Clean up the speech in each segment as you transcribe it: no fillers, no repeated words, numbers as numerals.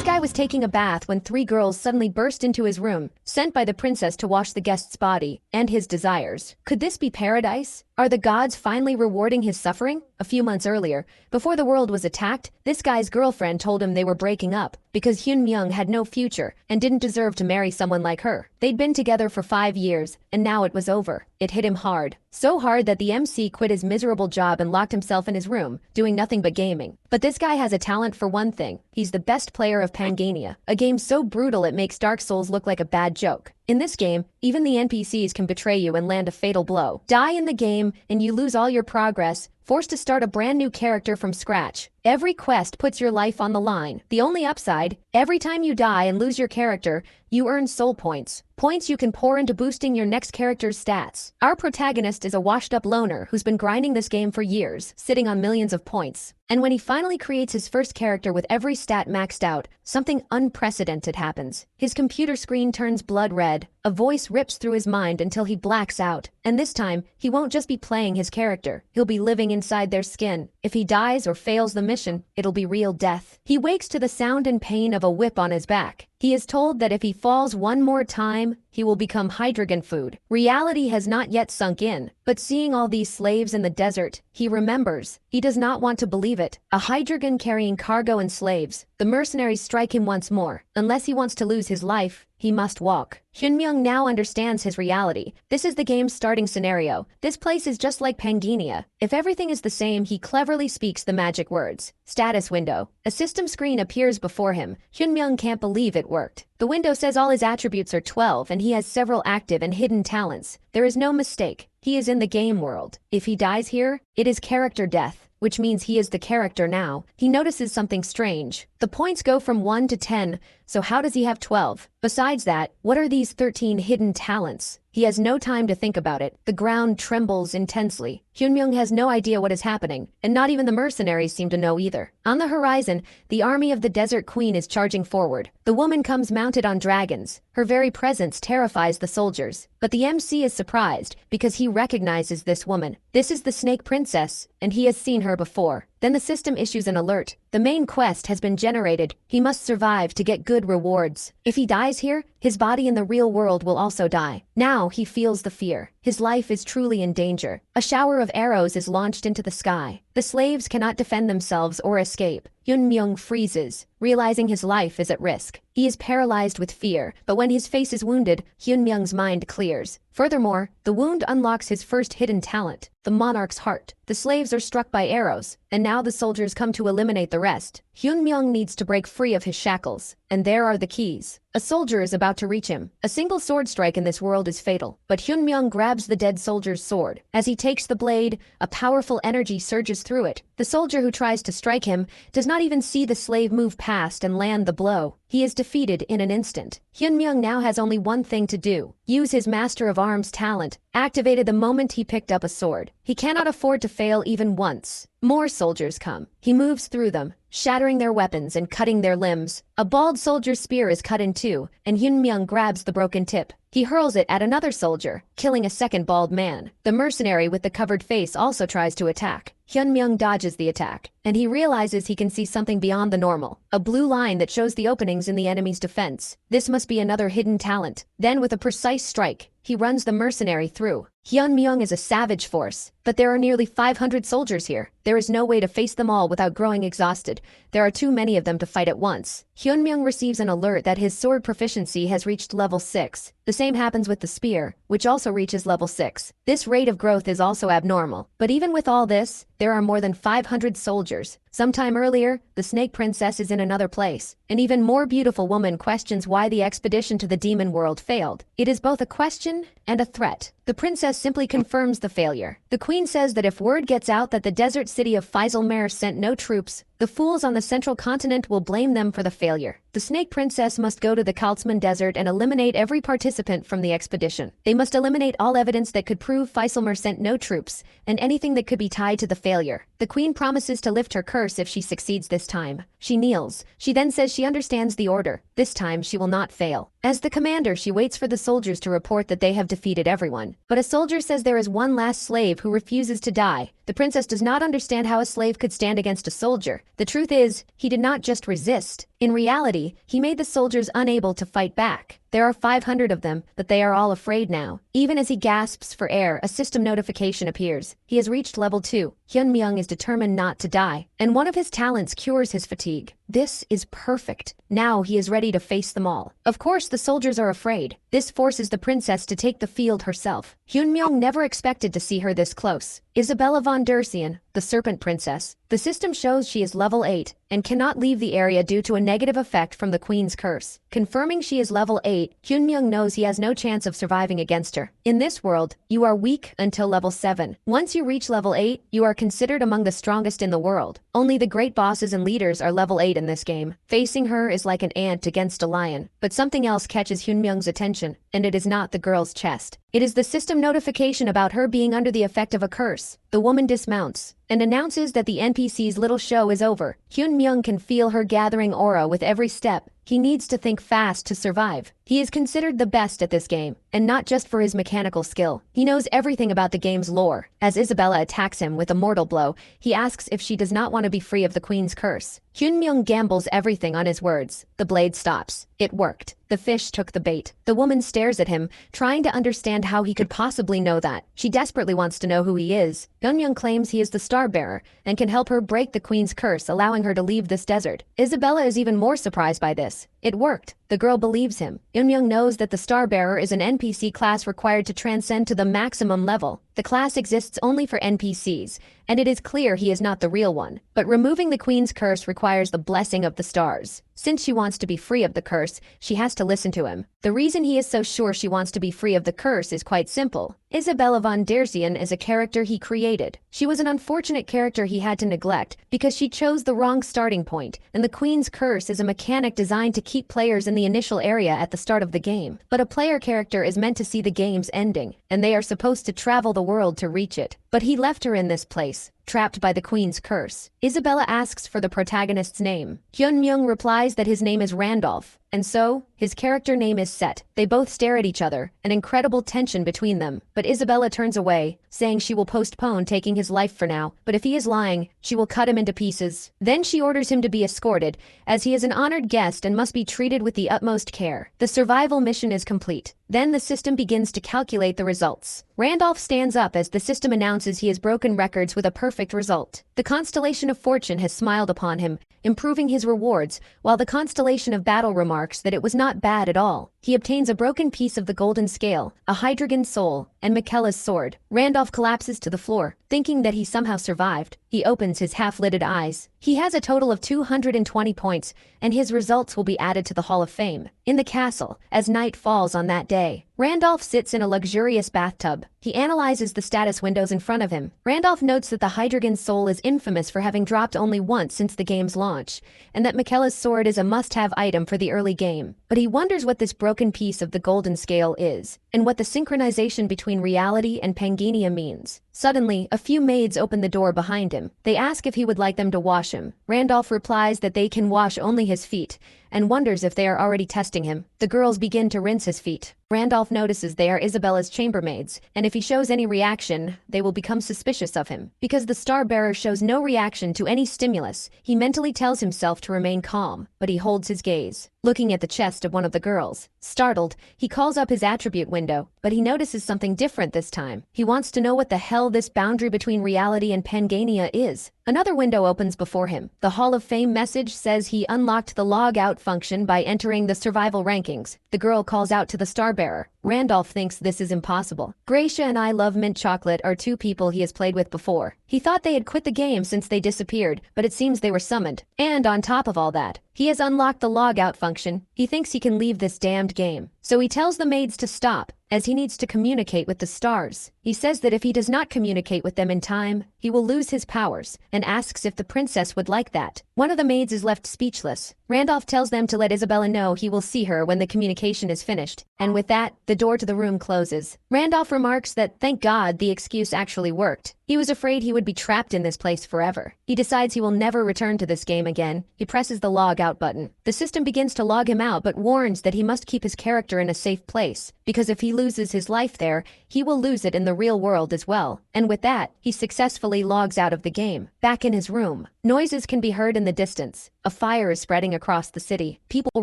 guy was taking a bath when three girls suddenly burst into his room, sent by the princess to wash the guest's body and his desires. Could this be paradise? Are the gods finally rewarding his suffering? A few months earlier, before the world was attacked, this guy's girlfriend told him they were breaking up because Hyun Myung had no future and didn't deserve to marry someone like her. They'd been together for 5 years, and now it was over. It hit him hard. So hard that the MC quit his miserable job and locked himself in his room, doing nothing but gaming. But this guy has a talent for one thing. He's the best player of Pangania, a game so brutal it makes Dark Souls look like a bad joke. In this game, even the NPCs can betray you and land a fatal blow. Die in the game, and you lose all your progress, forced to start a brand new character from scratch. Every quest puts your life on the line. The only upside, every time you die and lose your character, you earn soul points. Points you can pour into boosting your next character's stats. Our protagonist is a washed-up loner who's been grinding this game for years, sitting on millions of points. And when he finally creates his first character with every stat maxed out, something unprecedented happens. His computer screen turns blood red, a voice rips through his mind until he blacks out. And this time, he won't just be playing his character, he'll be living inside their skin. If he dies or fails the mission, it'll be real death. He wakes to the sound and pain of a whip on his back. He is told that if he falls one more time, he will become hydrogen food. Reality has not yet sunk in, but seeing all these slaves in the desert, he remembers. He does not want to believe it. A hydrogen carrying cargo and slaves. The mercenaries strike him once more. Unless he wants to lose his life, he must walk. Hyun Myung now understands his reality. This is the game's starting scenario. This place is just like Pangania. If everything is the same, he cleverly speaks the magic words. Status window. A system screen appears before him. Hyun Myung can't believe it worked. The window says all his attributes are 12 and he has several active and hidden talents. There is no mistake. He is in the game world. If he dies here, it is character death, which means he is the character now. He notices something strange. The points go from 1 to 10, so how does he have 12? Besides that, what are these 13 hidden talents? He has no time to think about it. The ground trembles intensely. Hyun Myung has no idea what is happening, and not even the mercenaries seem to know either. On the horizon, the army of the Desert Queen is charging forward. The woman comes mounted on dragons. Her very presence terrifies the soldiers. But the MC is surprised, because he recognizes this woman. This is the Snake Princess, and he has seen her before. Then the system issues an alert. The main quest has been generated. He must survive to get good rewards. If he dies here, his body in the real world will also die. Now he feels the fear. His life is truly in danger. A shower of arrows is launched into the sky. The slaves cannot defend themselves or escape. Hyun Myung freezes, realizing his life is at risk. He is paralyzed with fear, but when his face is wounded, Hyun Myung's mind clears. Furthermore, the wound unlocks his first hidden talent, the monarch's heart. The slaves are struck by arrows, and now the soldiers come to eliminate the rest. Hyun Myung needs to break free of his shackles, and there are the keys. A soldier is about to reach him. A single sword strike in this world is fatal, but Hyun Myung grabs the dead soldier's sword. As he takes the blade, a powerful energy surges through it. The soldier who tries to strike him does not even see the slave move past and land the blow. He is defeated in an instant. Hyun Myung now has only one thing to do. Use his Master of Arms talent, activated the moment he picked up a sword. He cannot afford to fail even once. More soldiers come. He moves through them, shattering their weapons and cutting their limbs. A bald soldier's spear is cut in two, and Hyun Myung grabs the broken tip. He hurls it at another soldier, killing a second bald man. The mercenary with the covered face also tries to attack. Hyun Myung dodges the attack, and he realizes he can see something beyond the normal. A blue line that shows the openings in the enemy's defense. This must be another hidden talent. Then with a precise strike, he runs the mercenary through. Hyun Myung is a savage force, but there are nearly 500 soldiers here. There is no way to face them all without growing exhausted. There are too many of them to fight at once. Hyun Myung receives an alert that his sword proficiency has reached level 6. The same happens with the spear, which also reaches level 6. This rate of growth is also abnormal. But even with all this, there are more than 500 soldiers. Sometime earlier, the Snake Princess is in another place. An even more beautiful woman questions why the expedition to the demon world failed. It is both a question and a threat. The princess simply confirms the failure. The queen says that if word gets out that the desert city of Faisalmer sent no troops, the fools on the central continent will blame them for the failure. The Snake Princess must go to the Kaltzman Desert and eliminate every participant from the expedition. They must eliminate all evidence that could prove Faisalmer sent no troops, and anything that could be tied to the failure. The queen promises to lift her curse if she succeeds this time. She kneels. She then says she understands the order. This time she will not fail. As the commander, she waits for the soldiers to report that they have defeated everyone. But a soldier says there is one last slave who refuses to die. The princess does not understand how a slave could stand against a soldier. The truth is, he did not just resist. In reality, he made the soldiers unable to fight back. There are 500 of them, but they are all afraid now. Even as he gasps for air, a system notification appears. He has reached level 2. Hyunmyoung is determined not to die, and one of his talents cures his fatigue. This is perfect. Now he is ready to face them all. Of course, the soldiers are afraid. This forces the princess to take the field herself. Hyunmyoung never expected to see her this close. Isabella von Dersian, the Serpent Princess. The system shows she is level 8 and cannot leave the area due to a negative effect from the Queen's curse. Confirming she is level 8, Hyunmyoung knows he has no chance of surviving against her. In this world, you are weak until level 7. Once you reach level 8, you are considered among the strongest in the world. Only the great bosses and leaders are level 8 in this game. Facing her is like an ant against a lion. But something else catches Hyunmyoung's attention, and it is not the girl's chest. It is the system notification about her being under the effect of a curse. The woman dismounts and announces that the NPC's little show is over. Hyunmyoung can feel her gathering aura with every step. He needs to think fast to survive. He is considered the best at this game, and not just for his mechanical skill. He knows everything about the game's lore. As Isabella attacks him with a mortal blow, he asks if she does not want to be free of the Queen's curse. Hyunmyoung gambles everything on his words. The blade stops. It worked. The fish took the bait. The woman stares at him, trying to understand how he could possibly know that. She desperately wants to know who he is. Hyunmyoung claims he is the Star Bearer and can help her break the Queen's curse, allowing her to leave this desert. Isabella is even more surprised by this. It worked. The girl believes him. Hyunmyoung knows that the Star Bearer is an NPC class required to transcend to the maximum level. The class exists only for NPCs, and it is clear he is not the real one. But removing the Queen's curse requires the blessing of the stars. Since she wants to be free of the curse, she has to listen to him. The reason he is so sure she wants to be free of the curse is quite simple. Isabella von Dersian is a character he created. She was an unfortunate character he had to neglect because she chose the wrong starting point, and the Queen's curse is a mechanic designed to keep players in the initial area at the start of the game. But a player character is meant to see the game's ending, and they are supposed to travel the world to reach it. But he left her in this place, trapped by the Queen's curse. Isabella asks for the protagonist's name. Hyunmyoung replies that his name is Randolph, and so, his character name is set. They both stare at each other, an incredible tension between them. But Isabella turns away, saying she will postpone taking his life for now, but if he is lying, she will cut him into pieces. Then she orders him to be escorted, as he is an honored guest and must be treated with the utmost care. The survival mission is complete. Then the system begins to calculate the results. Randolph stands up as the system announces he has broken records with a perfect result. The constellation of fortune has smiled upon him, improving his rewards, while the constellation of battle remarks that it was not bad at all. He obtains a broken piece of the golden scale, a Hydreigon soul, and Michaela's sword. Randolph collapses to the floor, thinking that he somehow survived. He opens his half-lidded eyes. He has a total of 220 points, and his results will be added to the Hall of Fame. In the castle, as night falls on that day, Randolph sits in a luxurious bathtub. He analyzes the status windows in front of him. Randolph notes that the Hydreigon soul is infamous for having dropped only once since the game's launch, and that Michaela's sword is a must-have item for the early game. But he wonders what this broken piece of the golden scale is, and what the synchronization between reality and Pangania means. Suddenly, a few maids open the door behind him. They ask if he would like them to wash him. Randolph replies that they can wash only his feet, and wonders if they are already testing him. The girls begin to rinse his feet. Randolph notices they are Isabella's chambermaids, and if he shows any reaction, they will become suspicious of him. Because the Star Bearer shows no reaction to any stimulus, he mentally tells himself to remain calm, but he holds his gaze, looking at the chest of one of the girls. Startled, he calls up his attribute window, but he notices something different this time. He wants to know what the hell this boundary between reality and Pangania is. Another window opens before him. The Hall of Fame message says he unlocked the log out function by entering the survival rankings. The girl calls out to the Star Bearer. Randolph thinks this is impossible. Gracia and I Love Mint Chocolate are two people he has played with before. He thought they had quit the game since they disappeared, but it seems they were summoned. And on top of all that, he has unlocked the log out function. He thinks he can leave this damned game. So he tells the maids to stop, as he needs to communicate with the stars. He says that if he does not communicate with them in time, he will lose his powers, and asks if the princess would like that. One of the maids is left speechless. Randolph tells them to let Isabella know he will see her when the communication is finished, and with that, the door to the room closes. Randolph remarks that thank God the excuse actually worked. He was afraid he would be trapped in this place forever. He decides he will never return to this game again. He presses the log out button. The system begins to log him out but warns that he must keep his character character in a safe place, because if he loses his life there, he will lose it in the real world as well. And with that, he successfully logs out of the game. Back in his room, noises can be heard in the distance. A fire is spreading across the city. People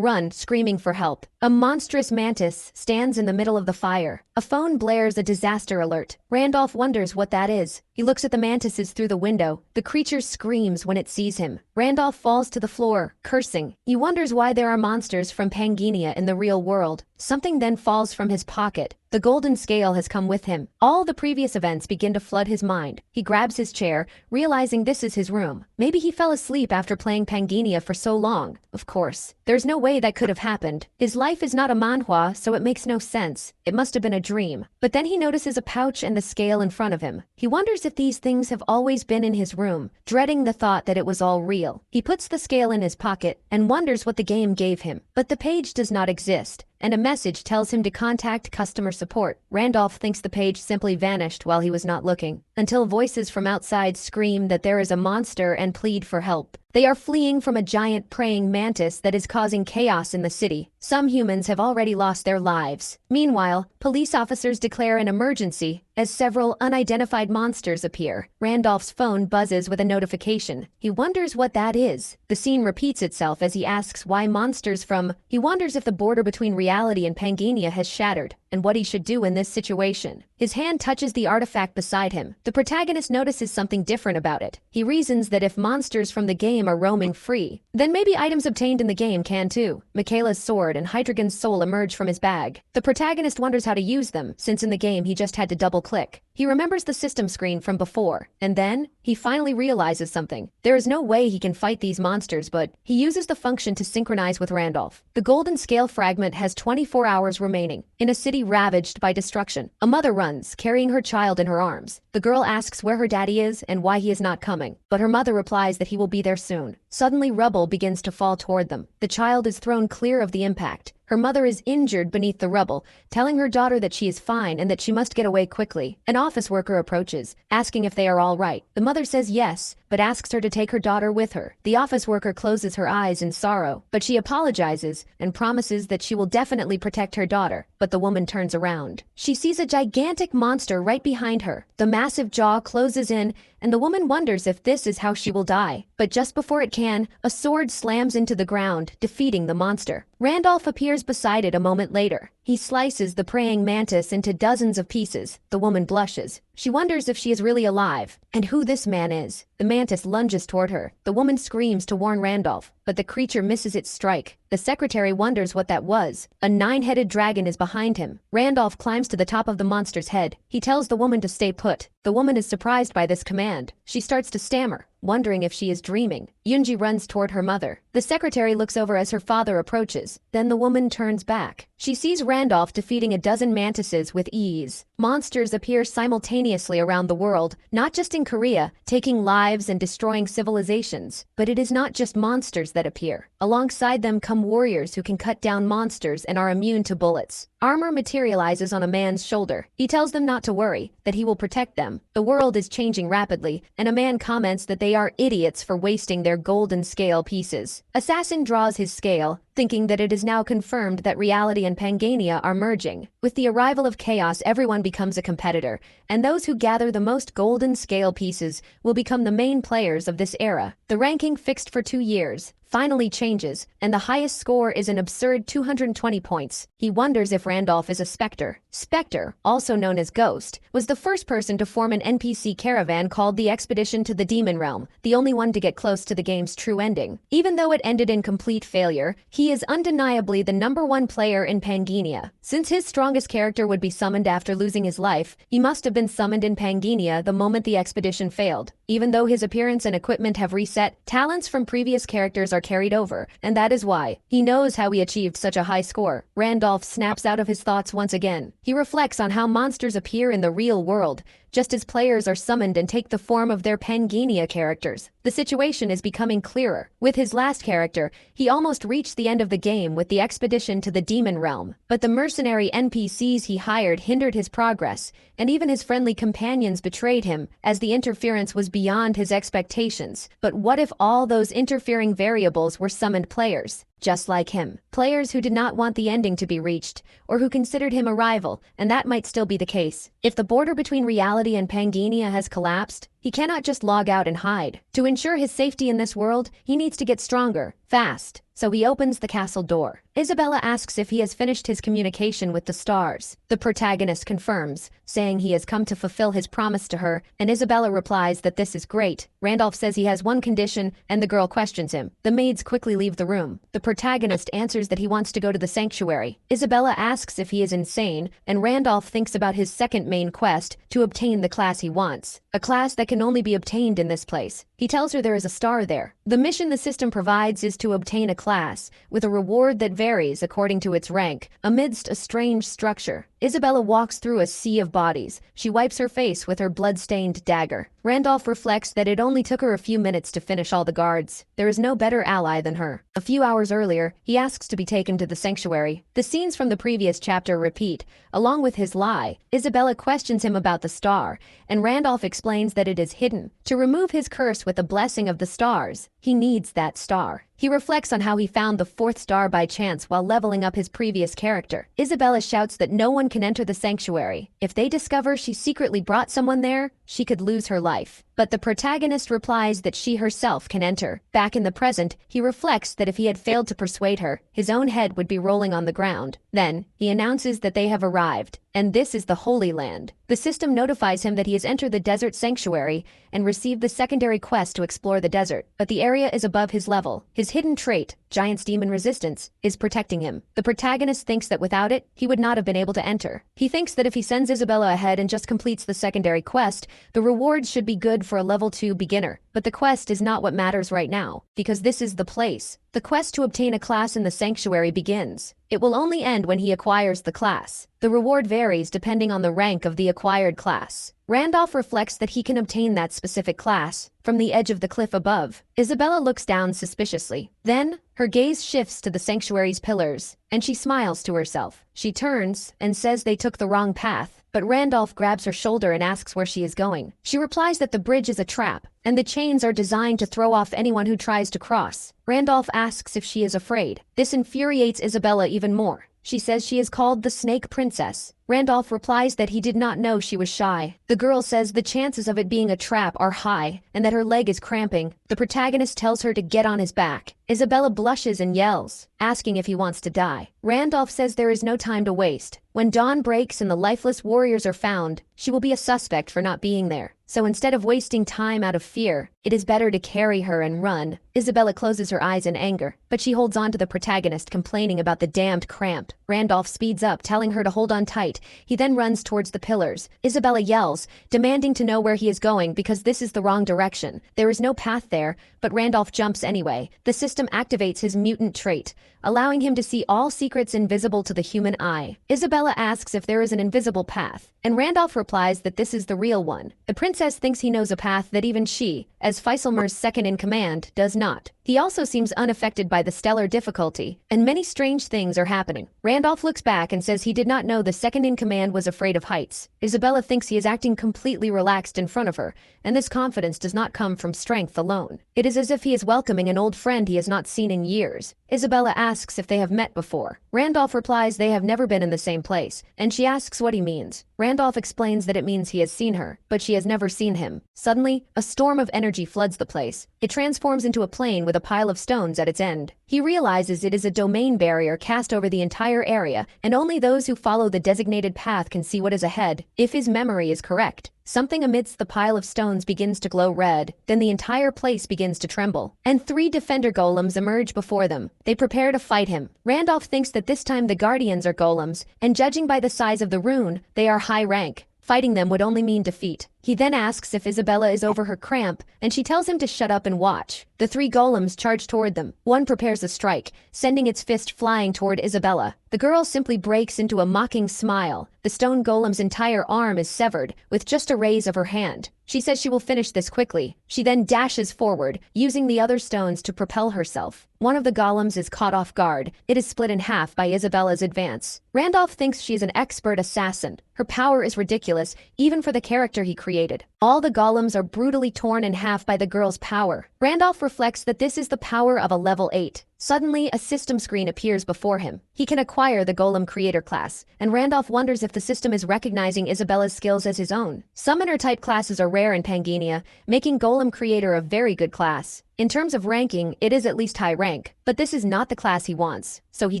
run, screaming for help. A monstrous mantis stands in the middle of the fire. A phone blares a disaster alert. Randolph wonders what that is. He looks at the mantises through the window. The creature screams when it sees him. Randolph falls to the floor, cursing. He wonders why there are monsters from Pangania in the real world. Something then falls from his pocket. The golden scale has come with him. All the previous events begin to flood his mind. He grabs his chair, realizing this is his room. Maybe he fell asleep after playing Pangania for so long. Of course, there's no way that could have happened. His life is not a manhwa, so it makes no sense. It must have been a dream. But then he notices a pouch and the scale in front of him. He wonders if these things have always been in his room, dreading the thought that it was all real. He puts the scale in his pocket and wonders what the game gave him. But the page does not exist, and a message tells him to contact customer support. Randolph thinks the page simply vanished while he was not looking, until voices from outside scream that there is a monster and plead for help. They are fleeing from a giant praying mantis that is causing chaos in the city. Some humans have already lost their lives. Meanwhile, police officers declare an emergency as several unidentified monsters appear. Randolph's phone buzzes with a notification. He wonders what that is. The scene repeats itself as he asks why monsters from... He wonders if the border between reality and Pangania has shattered, and what he should do in this situation. His hand touches the artifact beside him. The protagonist notices something different about it. He reasons that if monsters from the game are roaming free, then maybe items obtained in the game can too. Michaela's sword and Hydreigon's soul emerge from his bag. The protagonist wonders how to use them, since in the game he just had to double-click. He remembers the system screen from before, and then he finally realizes something. There is no way he can fight these monsters, but he uses the function to synchronize with Randolph. The golden scale fragment has 24 hours remaining. In a city ravaged by destruction, a mother runs, carrying her child in her arms. The girl asks where her daddy is and why he is not coming, but her mother replies that he will be there soon. Suddenly, rubble begins to fall toward them. The child is thrown clear of the impact. Her mother is injured beneath the rubble, telling her daughter that she is fine and that she must get away quickly. An office worker approaches, asking if they are all right. The mother says yes, but asks her to take her daughter with her. The office worker closes her eyes in sorrow, but she apologizes and promises that she will definitely protect her daughter. But the woman turns around. She sees a gigantic monster right behind her. The massive jaw closes in, and the woman wonders if this is how she will die. But just before it can, a sword slams into the ground, defeating the monster. Randolph appears beside it a moment later. He slices the praying mantis into dozens of pieces. The woman blushes. She wonders if she is really alive, and who this man is. The mantis lunges toward her. The woman screams to warn Randolph, but the creature misses its strike. The secretary wonders what that was. A 9-headed dragon is behind him. Randolph climbs to the top of the monster's head. He tells the woman to stay put. The woman is surprised by this command. She starts to stammer, wondering if she is dreaming. Yunji runs toward her mother. The secretary looks over as her father approaches. Then the woman turns back. She sees Randolph defeating a dozen mantises with ease. Monsters appear simultaneously around the world, not just in Korea, taking lives and destroying civilizations. But it is not just monsters that appear. Alongside them come warriors who can cut down monsters and are immune to bullets. Armor materializes on a man's shoulder. He tells them not to worry, that he will protect them. The world is changing rapidly, and a man comments that they are idiots for wasting their golden scale pieces. Assassin draws his scale, thinking that it is now confirmed that reality and Pangania are merging. With the arrival of chaos, everyone becomes a competitor, and those who gather the most golden scale pieces will become the main players of this era. The ranking, fixed for 2 years, finally changes, and the highest score is an absurd 220 points. He wonders if Randolph is a Spectre. Spectre, also known as Ghost, was the first person to form an NPC caravan called the Expedition to the Demon Realm, the only one to get close to the game's true ending. Even though it ended in complete failure, he is undeniably the #1 player in Pangania. Since his strongest character would be summoned after losing his life, he must have been summoned in Pangania the moment the expedition failed. Even though his appearance and equipment have reset, talents from previous characters are carried over, and that is why he knows how he achieved such a high score. Randolph snaps out of his thoughts once again. He reflects on how monsters appear in the real world, just as players are summoned and take the form of their Pangania characters. The situation is becoming clearer. With his last character, he almost reached the end of the game with the expedition to the Demon Realm. But the mercenary NPCs he hired hindered his progress, and even his friendly companions betrayed him, as the interference was beyond his expectations. But what if all those interfering variables were summoned players? just like him. Players who did not want the ending to be reached, or who considered him a rival, and that might still be the case. If the border between reality and Pangania has collapsed, he cannot just log out and hide. To ensure his safety in this world, he needs to get stronger, fast. So he opens the castle door. Isabella asks if he has finished his communication with the stars. The protagonist confirms, saying he has come to fulfill his promise to her, and Isabella replies that this is great. Randolph says he has one condition, and the girl questions him. The maids quickly leave the room. The protagonist answers that he wants to go to the sanctuary. Isabella asks if he is insane, and Randolph thinks about his second main quest, to obtain the class he wants. A class that can only be obtained in this place. He tells her there is a star there. The mission the system provides is to obtain a class, with a reward that varies according to its rank, amidst a strange structure. Isabella walks through a sea of bodies. She wipes her face with her blood-stained dagger. Randolph reflects that it only took her a few minutes to finish all the guards. There is no better ally than her. A few hours earlier, he asks to be taken to the sanctuary. The scenes from the previous chapter repeat. Along with his lie, Isabella questions him about the star, and Randolph explains that it is hidden. To remove his curse with the blessing of the stars, he needs that star. He reflects on how he found the fourth star by chance while leveling up his previous character. Isabella shouts that no one can enter the sanctuary. If they discover she secretly brought someone there, she could lose her life. But the protagonist replies that she herself can enter. Back in the present, he reflects that if he had failed to persuade her, his own head would be rolling on the ground. Then, he announces that they have arrived, and this is the Holy Land. The system notifies him that he has entered the desert sanctuary and received the secondary quest to explore the desert, but the area is above his level. His hidden trait, Giant's Demon Resistance, is protecting him. The protagonist thinks that without it, he would not have been able to enter. He thinks that if he sends Isabella ahead and just completes the secondary quest, the rewards should be good for a level 2 beginner. But the quest is not what matters right now, because this is the place. The quest to obtain a class in the sanctuary begins. It will only end when he acquires the class. The reward varies depending on the rank of the acquired class. Randolph reflects that he can obtain that specific class from the edge of the cliff above. Isabella looks down suspiciously. Then, her gaze shifts to the sanctuary's pillars, and she smiles to herself. She turns and says they took the wrong path, but Randolph grabs her shoulder and asks where she is going. She replies that the bridge is a trap, and the chains are designed to throw off anyone who tries to cross. Randolph asks if she is afraid. This infuriates Isabella even more. She says she is called the Snake Princess. Randolph replies that he did not know she was shy. The girl says the chances of it being a trap are high, and that her leg is cramping. The protagonist tells her to get on his back. Isabella blushes and yells, asking if he wants to die. Randolph says there is no time to waste. When dawn breaks and the lifeless warriors are found, she will be a suspect for not being there. So instead of wasting time out of fear, it is better to carry her and run. Isabella closes her eyes in anger, but she holds on to the protagonist, complaining about the damned cramp. Randolph speeds up, telling her to hold on tight. He then runs towards the pillars. Isabella yells, demanding to know where he is going because this is the wrong direction. There is no path there, but Randolph jumps anyway. The system activates his mutant trait, allowing him to see all secrets invisible to the human eye. Isabella asks if there is an invisible path, and Randolph replies that this is the real one. The princess thinks he knows a path that even she, as Feiselmer's second-in-command, does not. He also seems unaffected by the stellar difficulty, and many strange things are happening. Randolph looks back and says he did not know the second-in-command was afraid of heights. Isabella thinks he is acting completely relaxed in front of her, and this confidence does not come from strength alone. It is as if he is welcoming an old friend he has not seen in years. Isabella asks if they have met before. Randolph replies they have never been in the same place, and she asks what he means. Randolph explains that it means he has seen her, but she has never seen him. Suddenly, a storm of energy floods the place. It transforms into a plane with a pile of stones at its end. He realizes it is a domain barrier cast over the entire area, and only those who follow the designated path can see what is ahead, if his memory is correct. Something amidst the pile of stones begins to glow red, then the entire place begins to tremble, and 3 defender golems emerge before them. They prepare to fight him. Randolph thinks that this time the guardians are golems, and judging by the size of the rune, they are high rank. Fighting them would only mean defeat. He then asks if Isabella is over her cramp, and she tells him to shut up and watch. The 3 golems charge toward them. One prepares a strike, sending its fist flying toward Isabella. The girl simply breaks into a mocking smile. The stone golem's entire arm is severed, with just a raise of her hand. She says she will finish this quickly. She then dashes forward, using the other stones to propel herself. One of the golems is caught off guard. It is split in half by Isabella's advance. Randolph thinks she is an expert assassin. Her power is ridiculous, even for the character he created. All the golems are brutally torn in half by the girl's power. Randolph reflects that this is the power of a level 8. Suddenly, a system screen appears before him. He can acquire the Golem Creator class, and Randolph wonders if the system is recognizing Isabella's skills as his own. Summoner-type classes are rare in Pangania, making Golem Creator a very good class. In terms of ranking, it is at least high rank, but this is not the class he wants, so he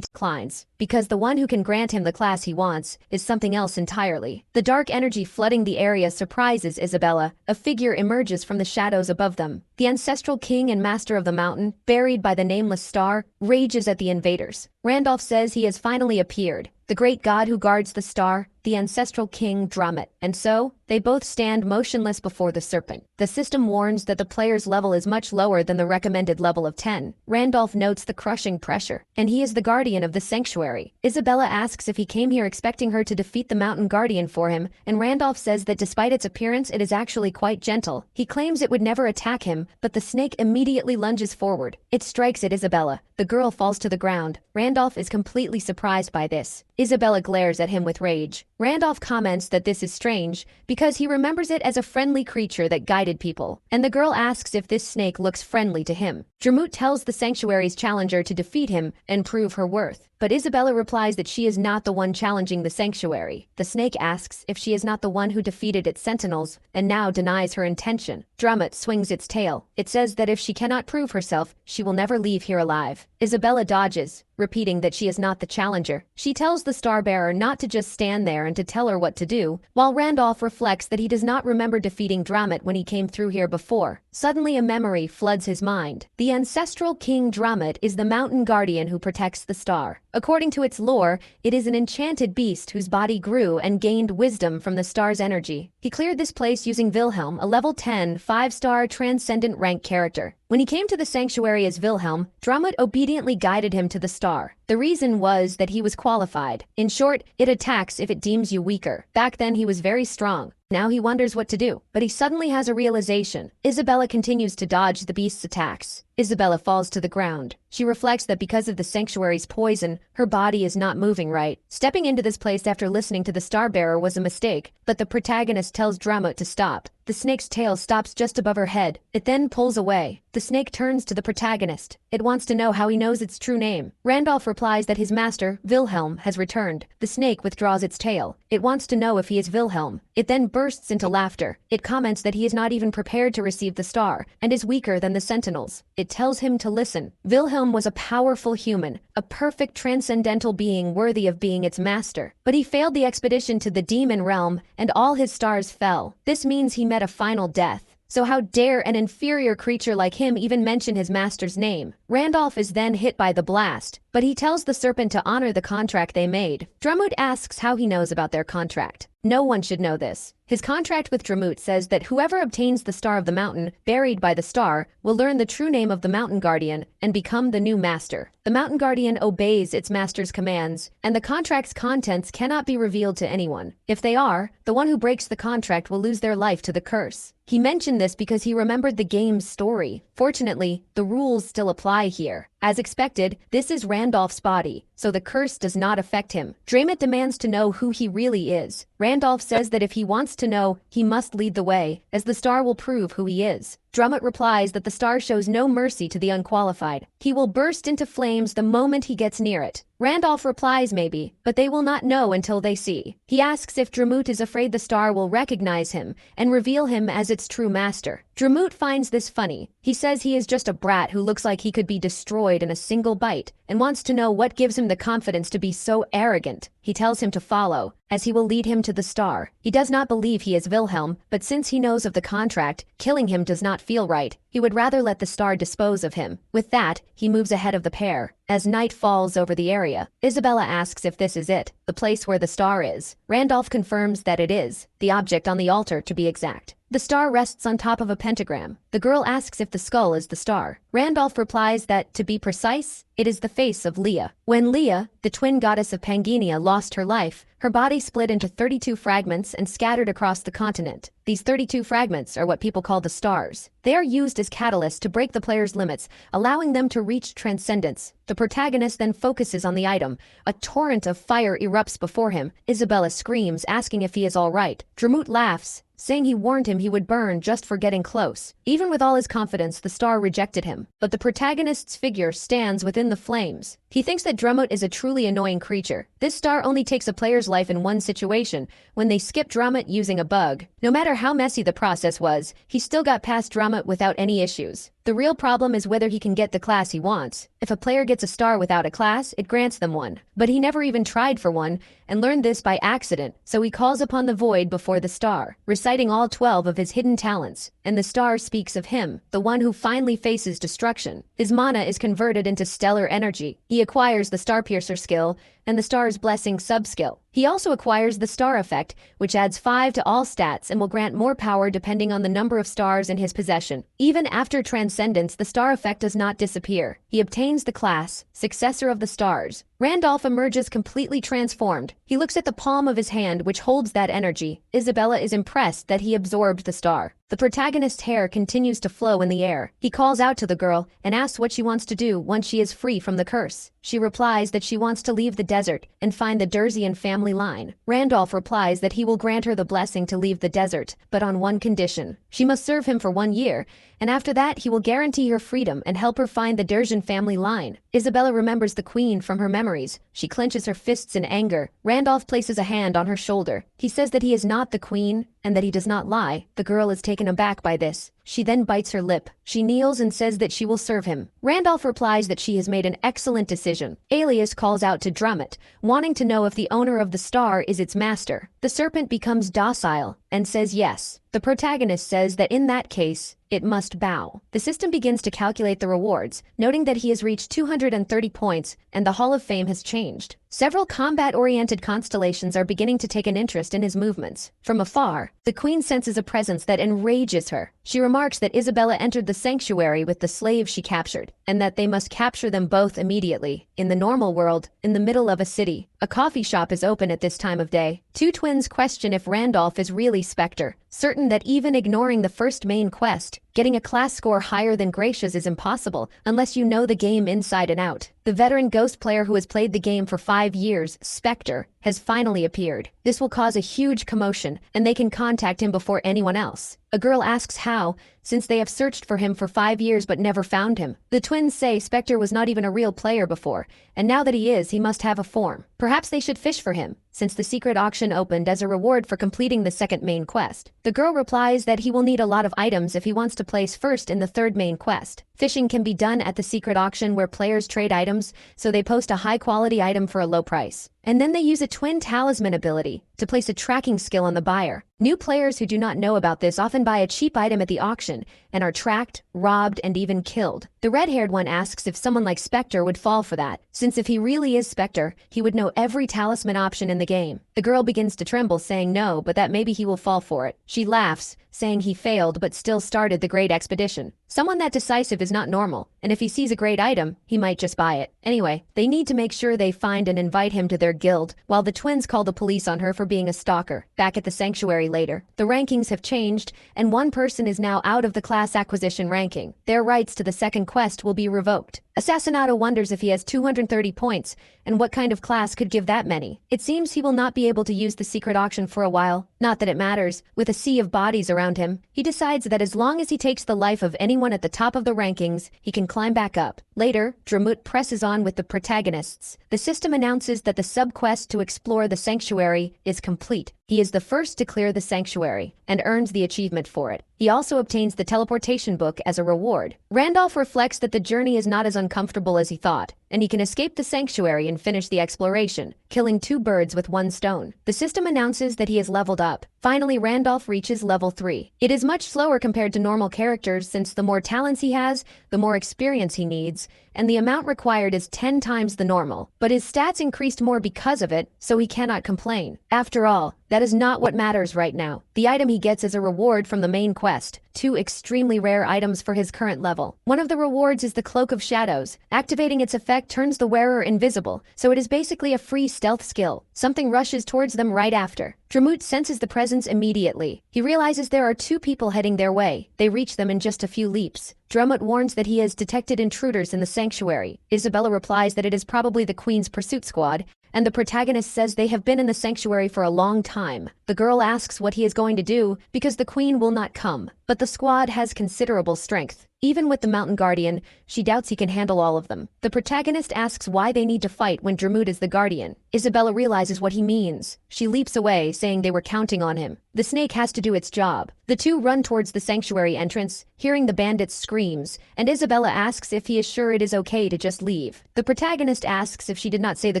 declines, because the one who can grant him the class he wants is something else entirely. The dark energy flooding the area surprises Isabella. A figure emerges from the shadows above them. The ancestral king and master of the mountain, buried by the nameless star, rages at the invaders. Randolph says he has finally appeared, the great god who guards the star, the ancestral king Drummond, and so, they both stand motionless before the serpent. The system warns that the player's level is much lower than the recommended level of 10. Randolph notes the crushing pressure, and he is the guardian of the sanctuary. Isabella asks if he came here expecting her to defeat the mountain guardian for him, and Randolph says that despite its appearance it is actually quite gentle. He claims it would never attack him, but the snake immediately lunges forward. It strikes at Isabella. The girl falls to the ground. Randolph is completely surprised by this. Isabella glares at him with rage. Randolph comments that this is strange, because he remembers it as a friendly creature that guided people, and the girl asks if this snake looks friendly to him. Drummond tells the sanctuary's challenger to defeat him and prove her worth, but Isabella replies that she is not the one challenging the sanctuary. The snake asks if she is not the one who defeated its sentinels, and now denies her intention. Drummond swings its tail. It says that if she cannot prove herself, she will never leave here alive. Isabella dodges, repeating that she is not the challenger. She tells the Starbearer not to just stand there and to tell her what to do, while Randolph reflects that he does not remember defeating Drummond when he came through here before. Suddenly a memory floods his mind. The ancestral King Drummond is the mountain guardian who protects the star. According to its lore, it is an enchanted beast whose body grew and gained wisdom from the star's energy. He cleared this place using Wilhelm, a level 10, 5-star transcendent rank character. When he came to the sanctuary as Wilhelm, Drummond obediently guided him to the star. The reason was that he was qualified. In short, it attacks if it deems you weaker. Back then he was very strong. Now he wonders what to do, but he suddenly has a realization. Isabella continues to dodge the beast's attacks. Isabella falls to the ground. She reflects that because of the sanctuary's poison, her body is not moving right. Stepping into this place after listening to the Starbearer was a mistake, but the protagonist tells Drummond to stop. The snake's tail stops just above her head. It then pulls away. The snake turns to the protagonist. It wants to know how he knows its true name. Randolph replies that his master, Wilhelm, has returned. The snake withdraws its tail. It wants to know if he is Wilhelm. It then bursts into laughter. It comments that he is not even prepared to receive the star, and is weaker than the sentinels. It tells him to listen. Wilhelm was a powerful human, a perfect transcendental being worthy of being its master. But he failed the expedition to the demon realm, and all his stars fell. This means he met a final death. So how dare an inferior creature like him even mention his master's name? Randolph is then hit by the blast, but he tells the serpent to honor the contract they made. Drummond asks how he knows about their contract. No one should know this. His contract with Drummond says that whoever obtains the Star of the Mountain, buried by the star, will learn the true name of the Mountain Guardian and become the new master. The Mountain Guardian obeys its master's commands, and the contract's contents cannot be revealed to anyone. If they are, the one who breaks the contract will lose their life to the curse. He mentioned this because he remembered the game's story. Fortunately, the rules still apply here. As expected, this is Randolph's body, so the curse does not affect him. Drummond demands to know who he really is. Randolph says that if he wants to know, he must lead the way, as the star will prove who he is. Drummond replies that the star shows no mercy to the unqualified. He will burst into flames the moment he gets near it. Randolph replies maybe, but they will not know until they see. He asks if Drummond is afraid the star will recognize him and reveal him as its true master. Drummond finds this funny. He says he is just a brat who looks like he could be destroyed in a single bite, and wants to know what gives him the confidence to be so arrogant. He tells him to follow, as he will lead him to the star. He does not believe he is Wilhelm, but since he knows of the contract, killing him does not feel right. He would rather let the star dispose of him. With that, he moves ahead of the pair. As night falls over the area, Isabella asks if this is it, the place where the star is. Randolph confirms that it is, the object on the altar to be exact. The star rests on top of a pentagram. The girl asks if the skull is the star. Randolph replies that, to be precise, it is the face of Leah. When Leah, the twin goddess of Pangania, lost her life, her body split into 32 fragments and scattered across the continent. These 32 fragments are what people call the stars. They are used as catalysts to break the player's limits, allowing them to reach transcendence. The protagonist then focuses on the item. A torrent of fire erupts before him. Isabella screams, asking if he is all right. Drummond laughs, saying he warned him he would burn just for getting close. Even with all his confidence, the star rejected him. But the protagonist's figure stands within the flames. He thinks that Drumut is a truly annoying creature. This star only takes a player's life in one situation, when they skip Drumut using a bug. No matter how messy the process was, he still got past Drumut without any issues. The real problem is whether he can get the class he wants. If a player gets a star without a class, it grants them one. But he never even tried for one, and learned this by accident, so he calls upon the void before the star, reciting all 12 of his hidden talents, and the star speaks of him, the one who finally faces destruction. His mana is converted into stellar energy. He acquires the Starpiercer skill, and the Star's Blessing sub-skill. He also acquires the Star Effect, which adds 5 to all stats and will grant more power depending on the number of stars in his possession. Even after Transcendence, the Star Effect does not disappear. He obtains the class, Successor of the Stars. Randolph emerges completely transformed. He looks at the palm of his hand, which holds that energy. Isabella is impressed that he absorbed the star. The protagonist's hair continues to flow in the air. He calls out to the girl and asks what she wants to do once she is free from the curse. She replies that she wants to leave the desert and find the Durzian family line. Randolph replies that he will grant her the blessing to leave the desert, but on one condition. She must serve him for 1 year, and after that he will guarantee her freedom and help her find the Durzian family line. Isabella remembers the queen from her memories. She clenches her fists in anger. Randolph places a hand on her shoulder. He says that he is not the queen and that he does not lie. The girl is taken aback by this. She then bites her lip. She kneels and says that she will serve him. Randolph replies that she has made an excellent decision. Alias calls out to Drumut, wanting to know if the owner of the star is its master. The serpent becomes docile and says yes. The protagonist says that in that case, it must bow. The system begins to calculate the rewards, noting that he has reached 230 points and the Hall of Fame has changed. Several combat-oriented constellations are beginning to take an interest in his movements. From afar, the queen senses a presence that enrages her. She remarks that Isabella entered the sanctuary with the slaves she captured, and that they must capture them both immediately. In the normal world, in the middle of a city, a coffee shop is open at this time of day. Two twins question if Randolph is really Spectre, certain that even ignoring the first main quest, getting a class score higher than Gracia's is impossible unless you know the game inside and out. The veteran ghost player who has played the game for 5 years, Spectre, has finally appeared. This will cause a huge commotion, and they can contact him before anyone else. A girl asks how, since they have searched for him for 5 years but never found him. The twins say Spectre was not even a real player before, and now that he is, he must have a form. Perhaps they should fish for him, since the secret auction opened as a reward for completing the second main quest. The girl replies that he will need a lot of items if he wants to place first in the third main quest. Fishing can be done at the secret auction where players trade items, so they post a high-quality item for a low price. And then they use a twin talisman ability to place a tracking skill on the buyer. New players who do not know about this often buy a cheap item at the auction and are tracked, robbed, and even killed. The red-haired one asks if someone like Spectre would fall for that, since if he really is Spectre, he would know every talisman option in the game. The girl begins to tremble, saying no, but that maybe he will fall for it. She laughs, saying he failed but still started the great expedition. Someone that decisive is not normal, and if he sees a great item, he might just buy it. Anyway, they need to make sure they find and invite him to their guild, while the twins call the police on her for being a stalker. Back at the sanctuary later, the rankings have changed, and one person is now out of the class acquisition ranking. Their rights to the second quest will be revoked. Assassinato wonders if he has 230 points, and what kind of class could give that many. It seems he will not be able to use the secret auction for a while. Not that it matters. With a sea of bodies around him, he decides that as long as he takes the life of anyone at the top of the rankings, he can climb back up. Later, Drumut presses on with the protagonists. The system announces that the sub-quest to explore the sanctuary is complete. He is the first to clear the sanctuary, and earns the achievement for it. He also obtains the teleportation book as a reward. Randolph reflects that the journey is not as uncomfortable as he thought, and he can escape the sanctuary and finish the exploration, killing 2 birds with 1 stone. The system announces that he has leveled up. Finally, Randolph reaches level 3. It is much slower compared to normal characters since the more talents he has, the more experience he needs, and the amount required is 10 times the normal. But his stats increased more because of it, so he cannot complain. After all, that is not what matters right now. The item he gets is a reward from the main quest, 2 extremely rare items for his current level. One of the rewards is the Cloak of Shadows. Activating its effect turns the wearer invisible, so it is basically a free stealth skill. Something rushes towards them right after. Drumut senses the presence immediately. He realizes there are 2 people heading their way. They reach them in just a few leaps. Drumut warns that he has detected intruders in the sanctuary. Isabella replies that it is probably the Queen's pursuit squad, and the protagonist says they have been in the sanctuary for a long time. The girl asks what he is going to do because the queen will not come, but the squad has considerable strength. Even with the mountain guardian, she doubts he can handle all of them. The protagonist asks why they need to fight when Dramut is the guardian. Isabella realizes what he means. She leaps away, saying they were counting on him. The snake has to do its job. The two run towards the sanctuary entrance, hearing the bandits' screams, and Isabella asks if he is sure it is okay to just leave. The protagonist asks if she did not say the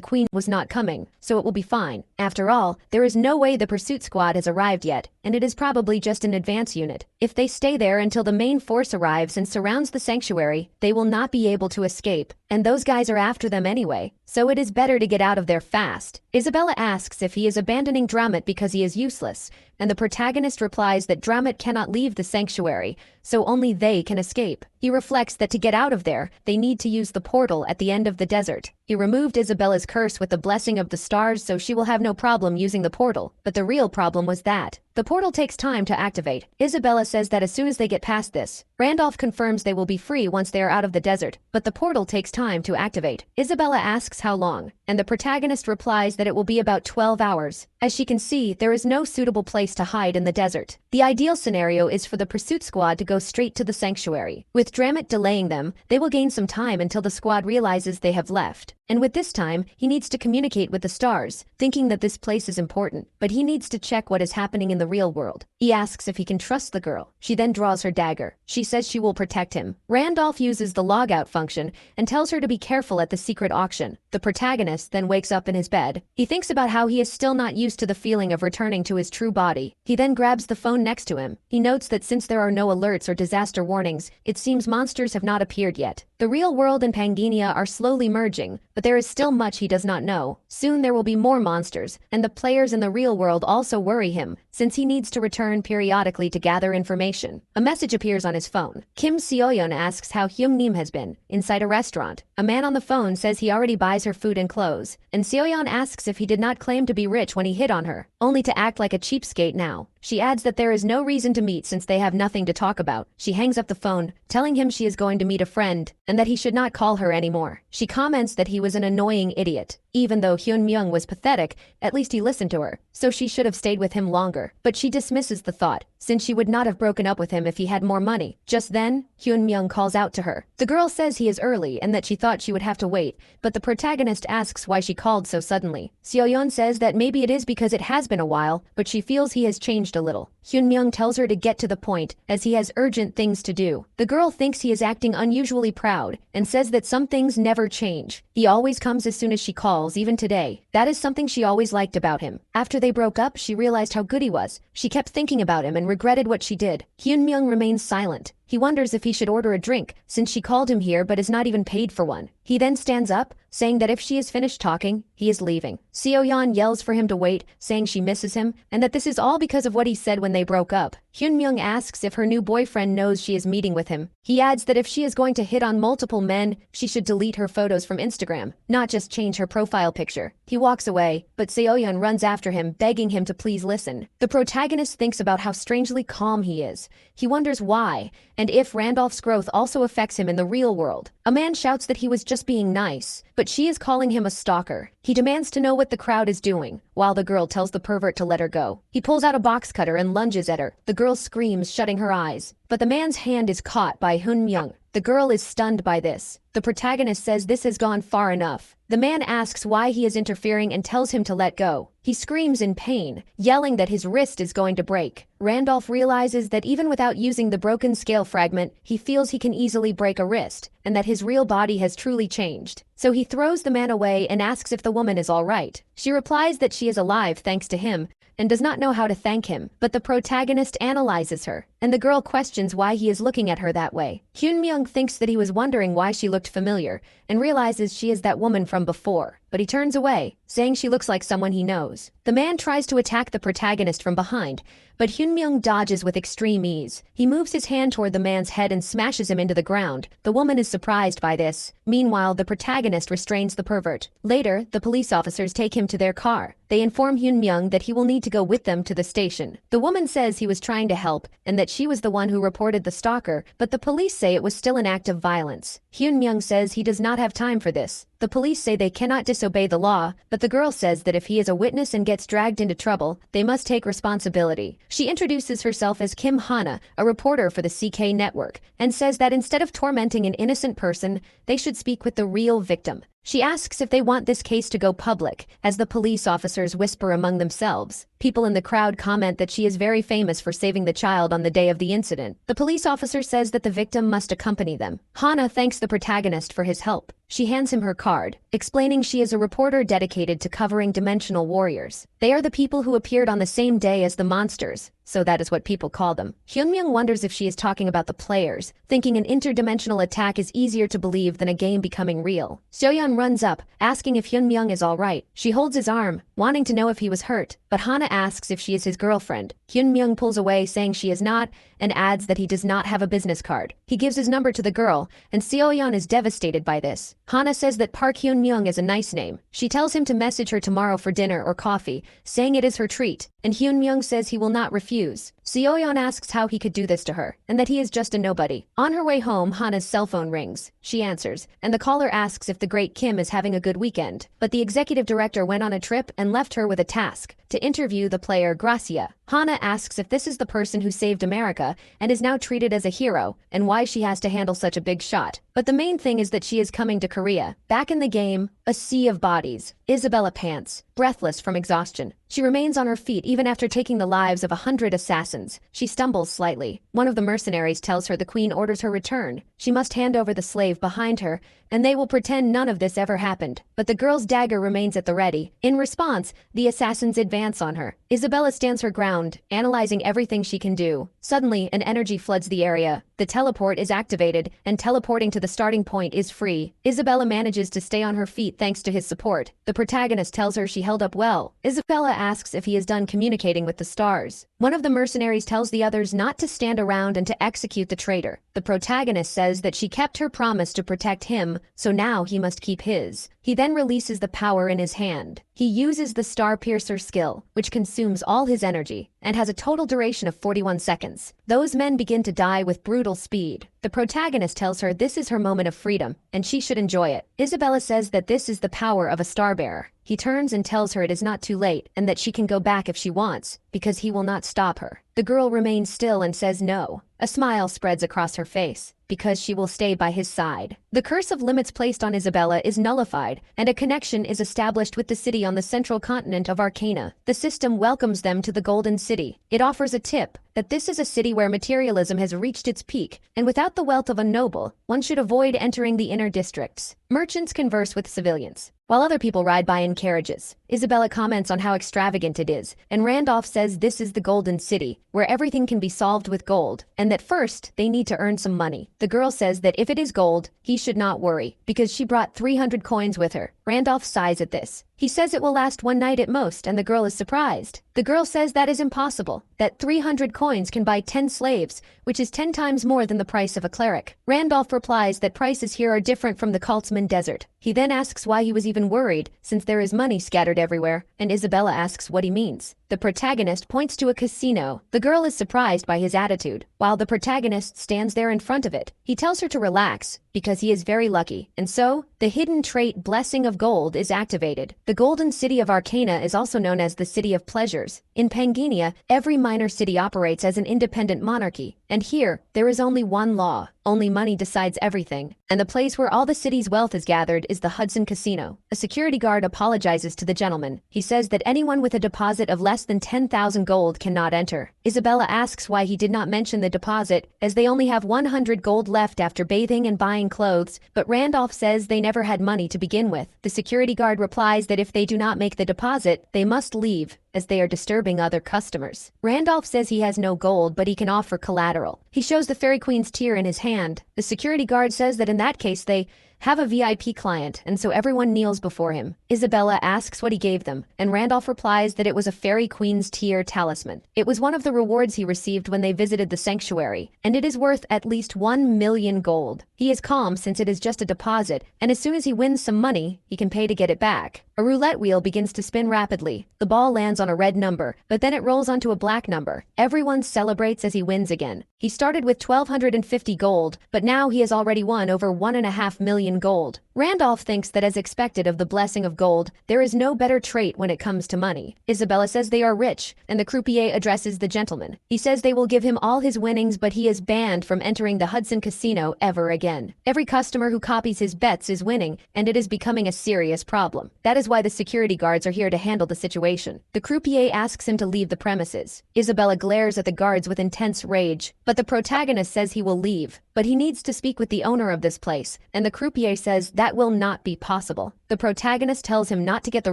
queen was not coming, so it will be fine. After all, there is no way the pursuit squad has arrived yet, and it is probably just an advance unit. If they stay there until the main force arrives and surrounds the sanctuary, they will not be able to escape, and those guys are after them anyway, so it is better to get out of there fast. Isabella asks if he is abandoning Dramut because he is useless, and the protagonist replies that Dramut cannot leave the sanctuary, so only they can escape. He reflects that to get out of there, they need to use the portal at the end of the desert. He removed Isabella's curse with the blessing of the stars, so she will have no problem using the portal, but the real problem was that the portal takes time to activate. Isabella says that as soon as they get past this, Randolph confirms they will be free once they are out of the desert, but the portal takes time to activate. Isabella asks how long, and the protagonist replies that it will be about 12 hours. As she can see, there is no suitable place to hide in the desert. The ideal scenario is for the pursuit squad to go straight to the sanctuary. With Dramut delaying them, they will gain some time until the squad realizes they have left. And with this time, he needs to communicate with the stars, thinking that this place is important, but he needs to check what is happening in the real world. He asks if he can trust the girl. She then draws her dagger. She says she will protect him. Randolph uses the logout function and tells her to be careful at the secret auction. The protagonist then wakes up in his bed. He thinks about how he is still not used to the feeling of returning to his true body. He then grabs the phone next to him. He notes that since there are no alerts or disaster warnings, it seems monsters have not appeared yet. The real world and Pangania are slowly merging, but there is still much he does not know. Soon there will be more monsters, and the players in the real world also worry him, since he needs to return periodically to gather information. A message appears on his phone. Kim Seoyeon asks how Hyung Nim has been, inside a restaurant. A man on the phone says he already buys her food and clothes, and Seoyeon asks if he did not claim to be rich when he hit on her, only to act like a cheapskate now. She adds that there is no reason to meet since they have nothing to talk about. She hangs up the phone, telling him she is going to meet a friend, and that he should not call her anymore. She comments that he was an annoying idiot. Even though Hyun Myung was pathetic, at least he listened to her, so she should have stayed with him longer. But she dismisses the thought, since she would not have broken up with him if he had more money. Just then, Hyun Myung calls out to her. The girl says he is early and that she thought she would have to wait, but the protagonist asks why she called so suddenly. Seoyeon says that maybe it is because it has been a while, but she feels he has changed a little. Hyun Myung tells her to get to the point, as he has urgent things to do. The girl thinks he is acting unusually proud, and says that some things never change. He always comes as soon as she calls, even today. That is something she always liked about him. After they broke up, she realized how good he was. She kept thinking about him and regretted what she did. Hyun Myung remains silent. He wonders if he should order a drink, since she called him here but is not even paid for one. He then stands up, saying that if she is finished talking, he is leaving. Seoyeon yells for him to wait, saying she misses him, and that this is all because of what he said when they broke up. Hyun Myung asks if her new boyfriend knows she is meeting with him. He adds that if she is going to hit on multiple men, she should delete her photos from Instagram, not just change her profile picture. He walks away, but Seoyeon runs after him, begging him to please listen. The protagonist thinks about how strangely calm he is. He wonders why, and if Randolph's growth also affects him in the real world. A man shouts that he was just being nice, but she is calling him a stalker. He demands to know what the crowd is doing, while the girl tells the pervert to let her go. He pulls out a box cutter and lunges at her. The girl screams, shutting her eyes, but the man's hand is caught by Hyun Myung. The girl is stunned by this. The protagonist says this has gone far enough. The man asks why he is interfering and tells him to let go. He screams in pain, yelling that his wrist is going to break. Randolph realizes that even without using the broken scale fragment, he feels he can easily break a wrist, and that his real body has truly changed. So he throws the man away and asks if the woman is all right. She replies that she is alive thanks to him, and does not know how to thank him, but the protagonist analyzes her, and the girl questions why he is looking at her that way. Hyun Myung thinks that he was wondering why she looked familiar, and realizes she is that woman from before, but he turns away, saying she looks like someone he knows. The man tries to attack the protagonist from behind, but Hyun Myung dodges with extreme ease. He moves his hand toward the man's head and smashes him into the ground. The woman is surprised by this. Meanwhile, the protagonist restrains the pervert. Later, the police officers take him to their car. They inform Hyun Myung that he will need to go with them to the station. The woman says he was trying to help, and that she was the one who reported the stalker, but the police say it was still an act of violence. Hyun-myung says he does not have time for this. The police say they cannot disobey the law, but the girl says that if he is a witness and gets dragged into trouble, they must take responsibility. She introduces herself as Kim Hana, a reporter for the CK network, and says that instead of tormenting an innocent person, they should speak with the real victim. She asks if they want this case to go public, as the police officers whisper among themselves. People in the crowd comment that she is very famous for saving the child on the day of the incident. The police officer says that the victim must accompany them. Hana thanks the protagonist for his help. She hands him her card, explaining she is a reporter dedicated to covering dimensional warriors. They are the people who appeared on the same day as the monsters, so that is what people call them. Hyun-myung wonders if she is talking about the players, thinking an interdimensional attack is easier to believe than a game becoming real. Seoyeon runs up, asking if Hyun-myung is alright. She holds his arm, wanting to know if he was hurt, but Hana asks if she is his girlfriend. Hyun-myung pulls away, saying she is not, and adds that he does not have a business card. He gives his number to the girl, and Seoyeon is devastated by this. Hana says that Park Hyun-myung is a nice name. She tells him to message her tomorrow for dinner or coffee, saying it is her treat, and Hyun-myung says he will not refuse. Seoyeon asks how he could do this to her, and that he is just a nobody. On her way home, Hana's cell phone rings. She answers, and the caller asks if the great Kim is having a good weekend. But the executive director went on a trip and left her with a task, to interview the player Gracia. Hana asks if this is the person who saved America and is now treated as a hero, and why she has to handle such a big shot. But the main thing is that she is coming to Korea. Back in the game, a sea of bodies. Isabella pants, breathless from exhaustion. She remains on her feet even after taking the lives of 100 assassins. She stumbles slightly. One of the mercenaries tells her the queen orders her return. She must hand over the slave behind her, and they will pretend none of this ever happened. But the girl's dagger remains at the ready. In response, the assassins advance on her. Isabella stands her ground, analyzing everything she can do. Suddenly, an energy floods the area. The teleport is activated, and teleporting to the starting point is free. Isabella manages to stay on her feet thanks to his support. The protagonist tells her she held up well. Isabella asks if he is done communicating with the stars. One of the mercenaries tells the others not to stand around and to execute the traitor. The protagonist says that she kept her promise to protect him, so now he must keep his. He then releases the power in his hand. He uses the Star Piercer skill, which consumes all his energy, and has a total duration of 41 seconds. Those men begin to die with brutal speed. The protagonist tells her this is her moment of freedom, and she should enjoy it. Isabella says that this is the power of a starbearer. He turns and tells her it is not too late, and that she can go back if she wants, because he will not stop her. The girl remains still and says no. A smile spreads across her face, because she will stay by his side. The curse of limits placed on Isabella is nullified, and a connection is established with the city on the central continent of Arcana. The system welcomes them to the Golden City. It offers a tip that this is a city where materialism has reached its peak, and without the wealth of a noble, one should avoid entering the inner districts. Merchants converse with civilians, while other people ride by in carriages. Isabella comments on how extravagant it is, and Randolph says this is the Golden City, where everything can be solved with gold, and that first, they need to earn some money. The girl says that if it is gold, he should not worry, because she brought 300 coins with her. Randolph sighs at this. He says it will last one night at most, and the girl is surprised. The girl says that is impossible, that 300 coins can buy 10 slaves, which is 10 times more than the price of a cleric. Randolph replies that prices here are different from the Kaltzman Desert. He then asks why he was even worried, since there is money scattered everywhere, and Isabella asks what he means. The protagonist points to a casino. The girl is surprised by his attitude, while the protagonist stands there in front of it. He tells her to relax, because he is very lucky, and so, the hidden trait Blessing of Gold is activated. The Golden City of Arcana is also known as the City of Pleasures. In Pangania, every minor city operates as an independent monarchy, and here, there is only one law. Only money decides everything, and the place where all the city's wealth is gathered is the Hudson Casino. A security guard apologizes to the gentleman. He says that anyone with a deposit of less than 10,000 gold cannot enter. Isabella asks why he did not mention the deposit, as they only have 100 gold left after bathing and buying clothes, but Randolph says they never had money to begin with. The security guard replies that if they do not make the deposit, they must leave, as they are disturbing other customers. Randolph says he has no gold, but he can offer collateral. He shows the Fairy Queen's tear in his hand. The security guard says that in that case they have a VIP client, and so everyone kneels before him. Isabella asks what he gave them, and Randolph replies that it was a Fairy Queen's tear talisman. It was one of the rewards he received when they visited the sanctuary, and it is worth at least 1 million gold. He is calm since it is just a deposit, and as soon as he wins some money, he can pay to get it back. A roulette wheel begins to spin rapidly. The ball lands on a red number, but then it rolls onto a black number. Everyone celebrates as he wins again. He started with 1,250 gold, but now he has already won over 1.5 million gold. Randolph thinks that as expected of the blessing of gold, there is no better trait when it comes to money. Isabella says they are rich, and the croupier addresses the gentleman. He says they will give him all his winnings, but he is banned from entering the Hudson Casino ever again. Every customer who copies his bets is winning, and it is becoming a serious problem. That is why the security guards are here to handle the situation. The croupier asks him to leave the premises. Isabella glares at the guards with intense rage, but the protagonist says he will leave. But he needs to speak with the owner of this place, and the croupier says that will not be possible. The protagonist tells him not to get the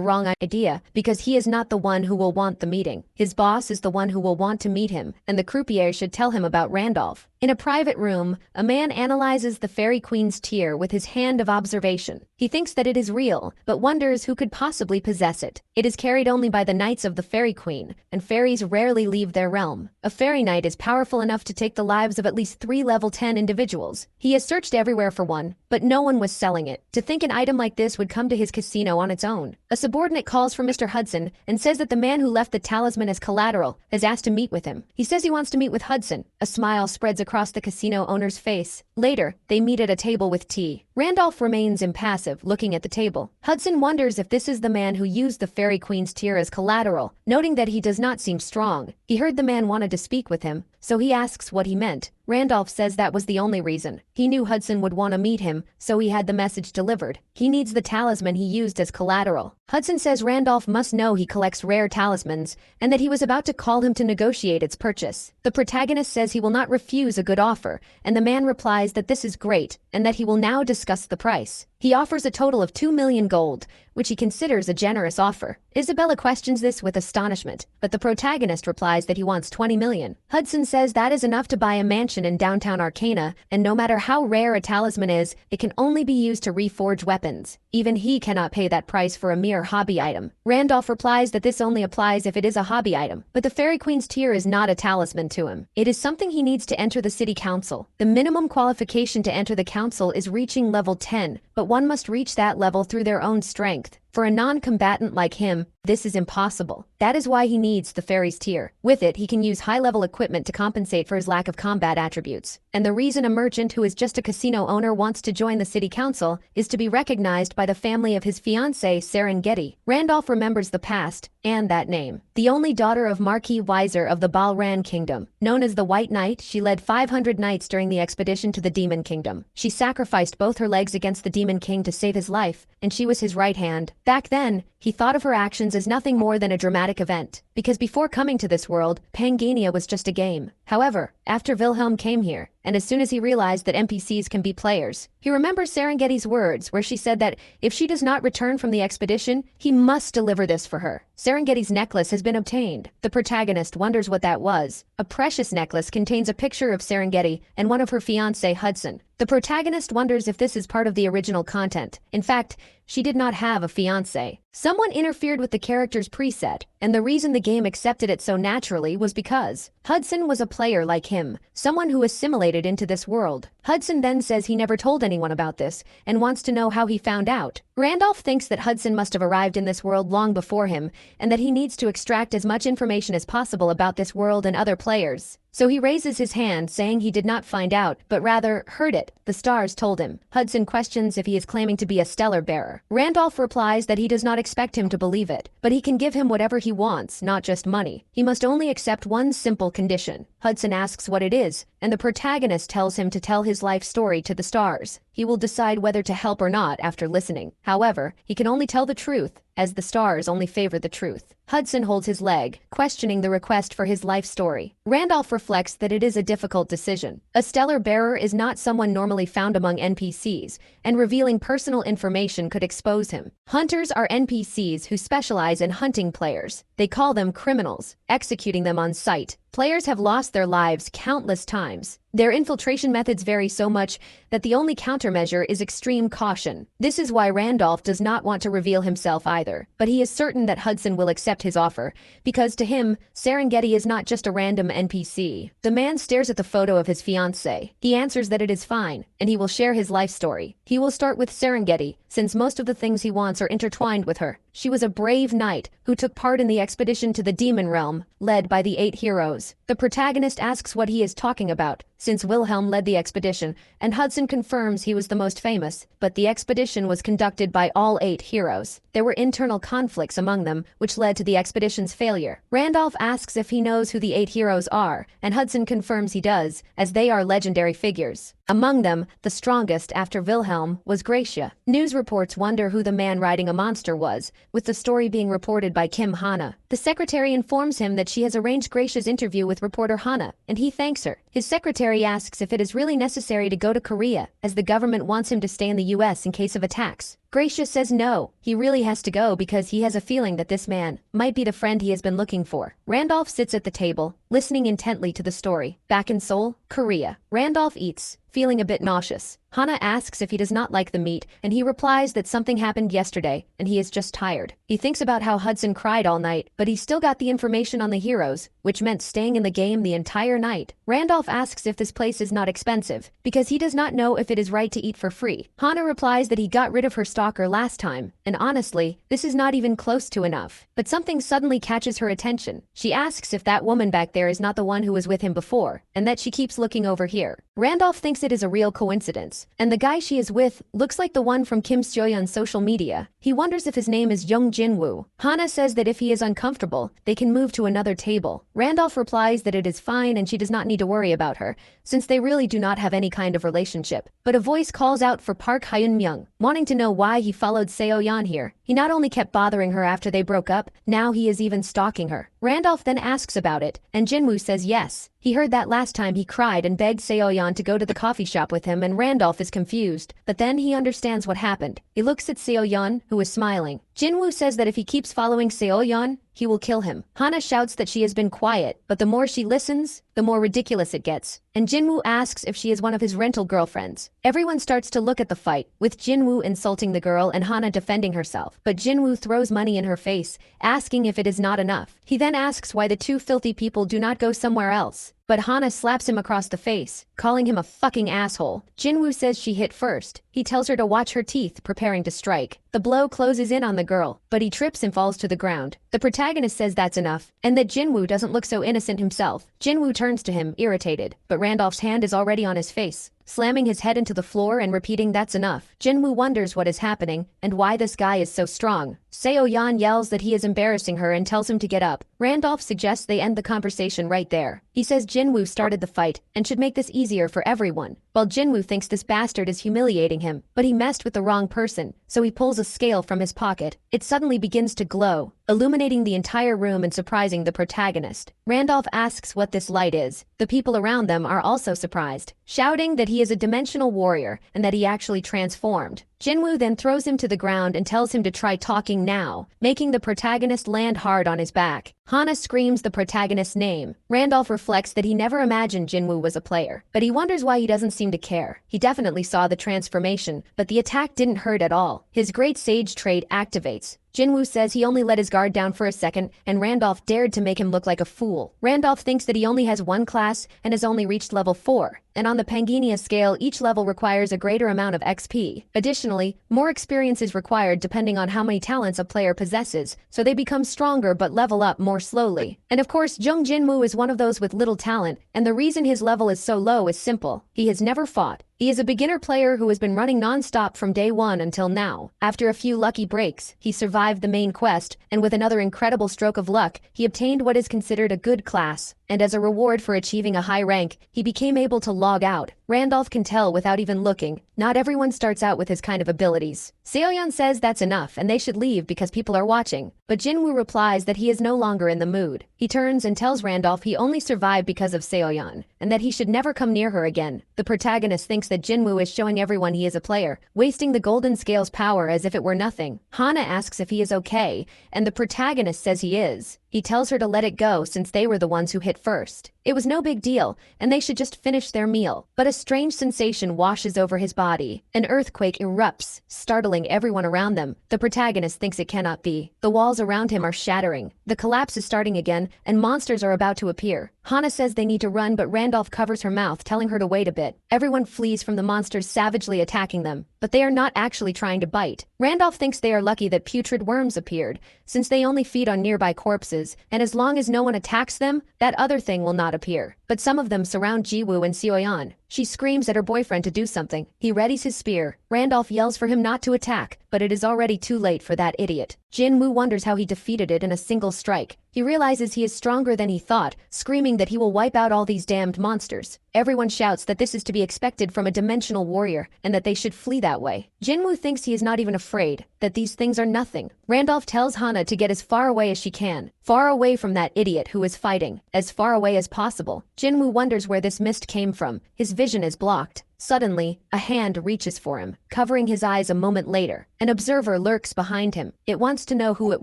wrong idea because he is not the one who will want the meeting. His boss is the one who will want to meet him, and the croupier should tell him about Randolph. In a private room, a man analyzes the Fairy Queen's tear with his hand of observation. He thinks that it is real, but wonders who could possibly possess it. It is carried only by the knights of the Fairy Queen, and fairies rarely leave their realm. A fairy knight is powerful enough to take the lives of at least 3 level 10 individuals. He has searched everywhere for one, but no one was selling it. To think an item like this would come to his casino on its own. A subordinate calls for Mr. Hudson and says that the man who left the talisman as collateral has asked to meet with him. He says he wants to meet with Hudson. A smile spreads across the casino owner's face. Later, they meet at a table with tea. Randolph remains impassive, looking at the table. Hudson wonders if this is the man who used the Fairy Queen's tear as collateral, noting that he does not seem strong. He heard the man wanted to speak with him, so he asks what he meant. Randolph says that was the only reason. He knew Hudson would want to meet him, so he had the message delivered. He needs the talisman he used as collateral. Hudson says Randolph must know he collects rare talismans, and that he was about to call him to negotiate its purchase. The protagonist says he will not refuse a good offer, and the man replies that this is great, and that he will now discuss the price. He offers a total of 2 million gold, which he considers a generous offer. Isabella questions this with astonishment, but the protagonist replies that he wants 20 million. Hudson says that is enough to buy a mansion in downtown Arcana, and no matter how rare a talisman is, it can only be used to reforge weapons. Even he cannot pay that price for a mere hobby item. Randolph replies that this only applies if it is a hobby item, but the Fairy Queen's tear is not a talisman to him. It is something he needs to enter the city council. The minimum qualification to enter the council is reaching level 10, but one must reach that level through their own strength. For a non-combatant like him, this is impossible. That is why he needs the fairy's tear. With it, he can use high-level equipment to compensate for his lack of combat attributes. And the reason a merchant who is just a casino owner wants to join the city council is to be recognized by the family of his fiancée, Serengeti. Randolph remembers the past, and that name. The only daughter of Marquis Weiser of the Balran Kingdom. Known as the White Knight, she led 500 knights during the expedition to the Demon Kingdom. She sacrificed both her legs against the Demon King to save his life, and she was his right hand. Back then, he thought of her actions as nothing more than a dramatic event, because before coming to this world, Pangania was just a game. However, after Wilhelm came here, and as soon as he realized that NPCs can be players, he remembers Serengeti's words where she said that if she does not return from the expedition, he must deliver this for her. Serengeti's necklace has been obtained. The protagonist wonders what that was. A precious necklace contains a picture of Serengeti and one of her fiancé Hudson. The protagonist wonders if this is part of the original content. In fact, she did not have a fiancé. Someone interfered with the character's preset, and the reason the game accepted it so naturally was because Hudson was a player like him, someone who assimilated into this world. Hudson then says he never told anyone about this, and wants to know how he found out. Randolph thinks that Hudson must have arrived in this world long before him, and that he needs to extract as much information as possible about this world and other players. So he raises his hand, saying he did not find out, but rather heard it. The stars told him. Hudson questions if he is claiming to be a stellar bearer. Randolph replies that he does not expect him to believe it, but he can give him whatever he wants, not just money. He must only accept one simple condition. Hudson asks what it is, and the protagonist tells him to tell his life story to the stars. He will decide whether to help or not after listening. However, he can only tell the truth, as the stars only favor the truth. Hudson holds his leg, questioning the request for his life story. Randolph reflects that it is a difficult decision. A stellar bearer is not someone normally found among NPCs, and revealing personal information could expose him. Hunters are NPCs who specialize in hunting players. They call them criminals, executing them on sight. Players have lost their lives countless times. Their infiltration methods vary so much that the only countermeasure is extreme caution. This is why Randolph does not want to reveal himself either, but he is certain that Hudson will accept his offer, because to him, Serengeti is not just a random NPC. The man stares at the photo of his fiancée. He answers that it is fine, and he will share his life story. He will start with Serengeti, since most of the things he wants are intertwined with her. She was a brave knight who took part in the expedition to the demon realm, led by the 8 heroes. The protagonist asks what he is talking about, since Wilhelm led the expedition, and Hudson confirms he was the most famous, but the expedition was conducted by all 8 heroes. There were internal conflicts among them, which led to the expedition's failure. Randolph asks if he knows who the 8 heroes are, and Hudson confirms he does, as they are legendary figures. Among them, the strongest after Wilhelm was Gracia. News reports wonder who the man riding a monster was, with the story being reported by Kim Hana. The secretary informs him that she has arranged Gracia's interview with reporter Hana, and he thanks her. His secretary asks if it is really necessary to go to Korea, as the government wants him to stay in the US in case of attacks. Gracia says no, he really has to go because he has a feeling that this man might be the friend he has been looking for. Randolph sits at the table, listening intently to the story. Back in Seoul, Korea, Randolph eats, feeling a bit nauseous. Hana asks if he does not like the meat, and he replies that something happened yesterday, and he is just tired. He thinks about how Hudson cried all night, but he still got the information on the heroes, which meant staying in the game the entire night. Randolph asks if this place is not expensive, because he does not know if it is right to eat for free. Hana replies that he got rid of her stalker last time, and honestly, this is not even close to enough. But something suddenly catches her attention. She asks if that woman back there is not the one who was with him before, and that she keeps looking over here. Randolph thinks it is a real coincidence, and the guy she is with looks like the one from Kim Seo-yeon's social media. He wonders if his name is Jung Jin-woo. Hana says that if he is uncomfortable, they can move to another table. Randolph replies that it is fine and she does not need to worry about her, since they really do not have any kind of relationship. But a voice calls out for Park Hyun-myung, wanting to know why he followed Seo-yeon here. He not only kept bothering her after they broke up, now he is even stalking her. Randolph then asks about it, and Jin-woo says yes. He heard that last time he cried and begged Seo-yeon to go to the coffee shop with him, and Randolph is confused. But then he understands what happened. He looks at Seo-yeon, who is smiling. Jin-woo says that if he keeps following Seo-yeon, he will kill him. Hana shouts that she has been quiet, but the more she listens, the more ridiculous it gets. And Jin-woo asks if she is one of his rental girlfriends. Everyone starts to look at the fight, with Jin-woo insulting the girl and Hana defending herself. But Jin-woo throws money in her face, asking if it is not enough. He then asks why the 2 filthy people do not go somewhere else. But Hana slaps him across the face, calling him a fucking asshole. Jin-woo says she hit first. He tells her to watch her teeth, preparing to strike. The blow closes in on the girl, but he trips and falls to the ground. The protagonist says that's enough, and that Jin-woo doesn't look so innocent himself. Jin-woo turns to him, irritated, but Randolph's hand is already on his face, slamming his head into the floor and repeating that's enough. Jin-woo wonders what is happening, and why this guy is so strong. Seo-yeon yells that he is embarrassing her and tells him to get up. Randolph suggests they end the conversation right there. He says Jin-woo started the fight, and should make this easier for everyone. While Jin-woo thinks this bastard is humiliating him, but he messed with the wrong person, so he pulls a scale from his pocket. It suddenly begins to glow, illuminating the entire room and surprising the protagonist. Randolph asks what this light is. The people around them are also surprised, shouting that he is a dimensional warrior and that he actually transformed. Jin-woo then throws him to the ground and tells him to try talking now, making the protagonist land hard on his back. Hana screams the protagonist's name. Randolph reflects that he never imagined Jin-woo was a player, but he wonders why he doesn't seem to care. He definitely saw the transformation, but the attack didn't hurt at all. His great sage trait activates. Jin-woo says he only let his guard down for a second, and Randolph dared to make him look like a fool. Randolph thinks that he only has 1 class and has only reached level 4, and on the Pangenia scale each level requires a greater amount of XP. Additionally, more experience is required depending on how many talents a player possesses, so they become stronger but level up more slowly. And of course, Jung Jin-woo is one of those with little talent, and the reason his level is so low is simple. He has never fought. He is a beginner player who has been running non-stop from day 1 until now. After a few lucky breaks, he survived the main quest, and with another incredible stroke of luck, he obtained what is considered a good class. And as a reward for achieving a high rank, he became able to log out. Randolph can tell without even looking. Not everyone starts out with his kind of abilities. Seo-yeon says that's enough and they should leave because people are watching. But Jin-woo replies that he is no longer in the mood. He turns and tells Randolph he only survived because of Seo-yeon, and that he should never come near her again. The protagonist thinks that Jin-woo is showing everyone he is a player, wasting the golden scale's power as if it were nothing. Hana asks if he is okay, and the protagonist says he is. He tells her to let it go since they were the ones who hit first. It was no big deal, and they should just finish their meal. But a strange sensation washes over his body. An earthquake erupts, startling everyone around them. The protagonist thinks it cannot be. The walls around him are shattering. The collapse is starting again, and monsters are about to appear. Hana says they need to run, but Randolph covers her mouth, telling her to wait a bit. Everyone flees from the monsters savagely attacking them, but they are not actually trying to bite. Randolph thinks they are lucky that putrid worms appeared, since they only feed on nearby corpses, and as long as no one attacks them, that other thing will not appear. But some of them surround Jiwoo and Seoyeon. She screams at her boyfriend to do something. He readies his spear. Randolph yells for him not to attack, but it is already too late for that idiot. Jinwoo wonders how he defeated it in a single strike. He realizes he is stronger than he thought, screaming that he will wipe out all these damned monsters. Everyone shouts that this is to be expected from a dimensional warrior, and that they should flee that way. Jinwoo thinks he is not even afraid, that these things are nothing. Randolph tells Hana to get as far away as she can, far away from that idiot who is fighting, as far away as possible. Jinwoo wonders where this mist came from. His vision is blocked. Suddenly, a hand reaches for him, covering his eyes a moment later. An observer lurks behind him. It wants to know who it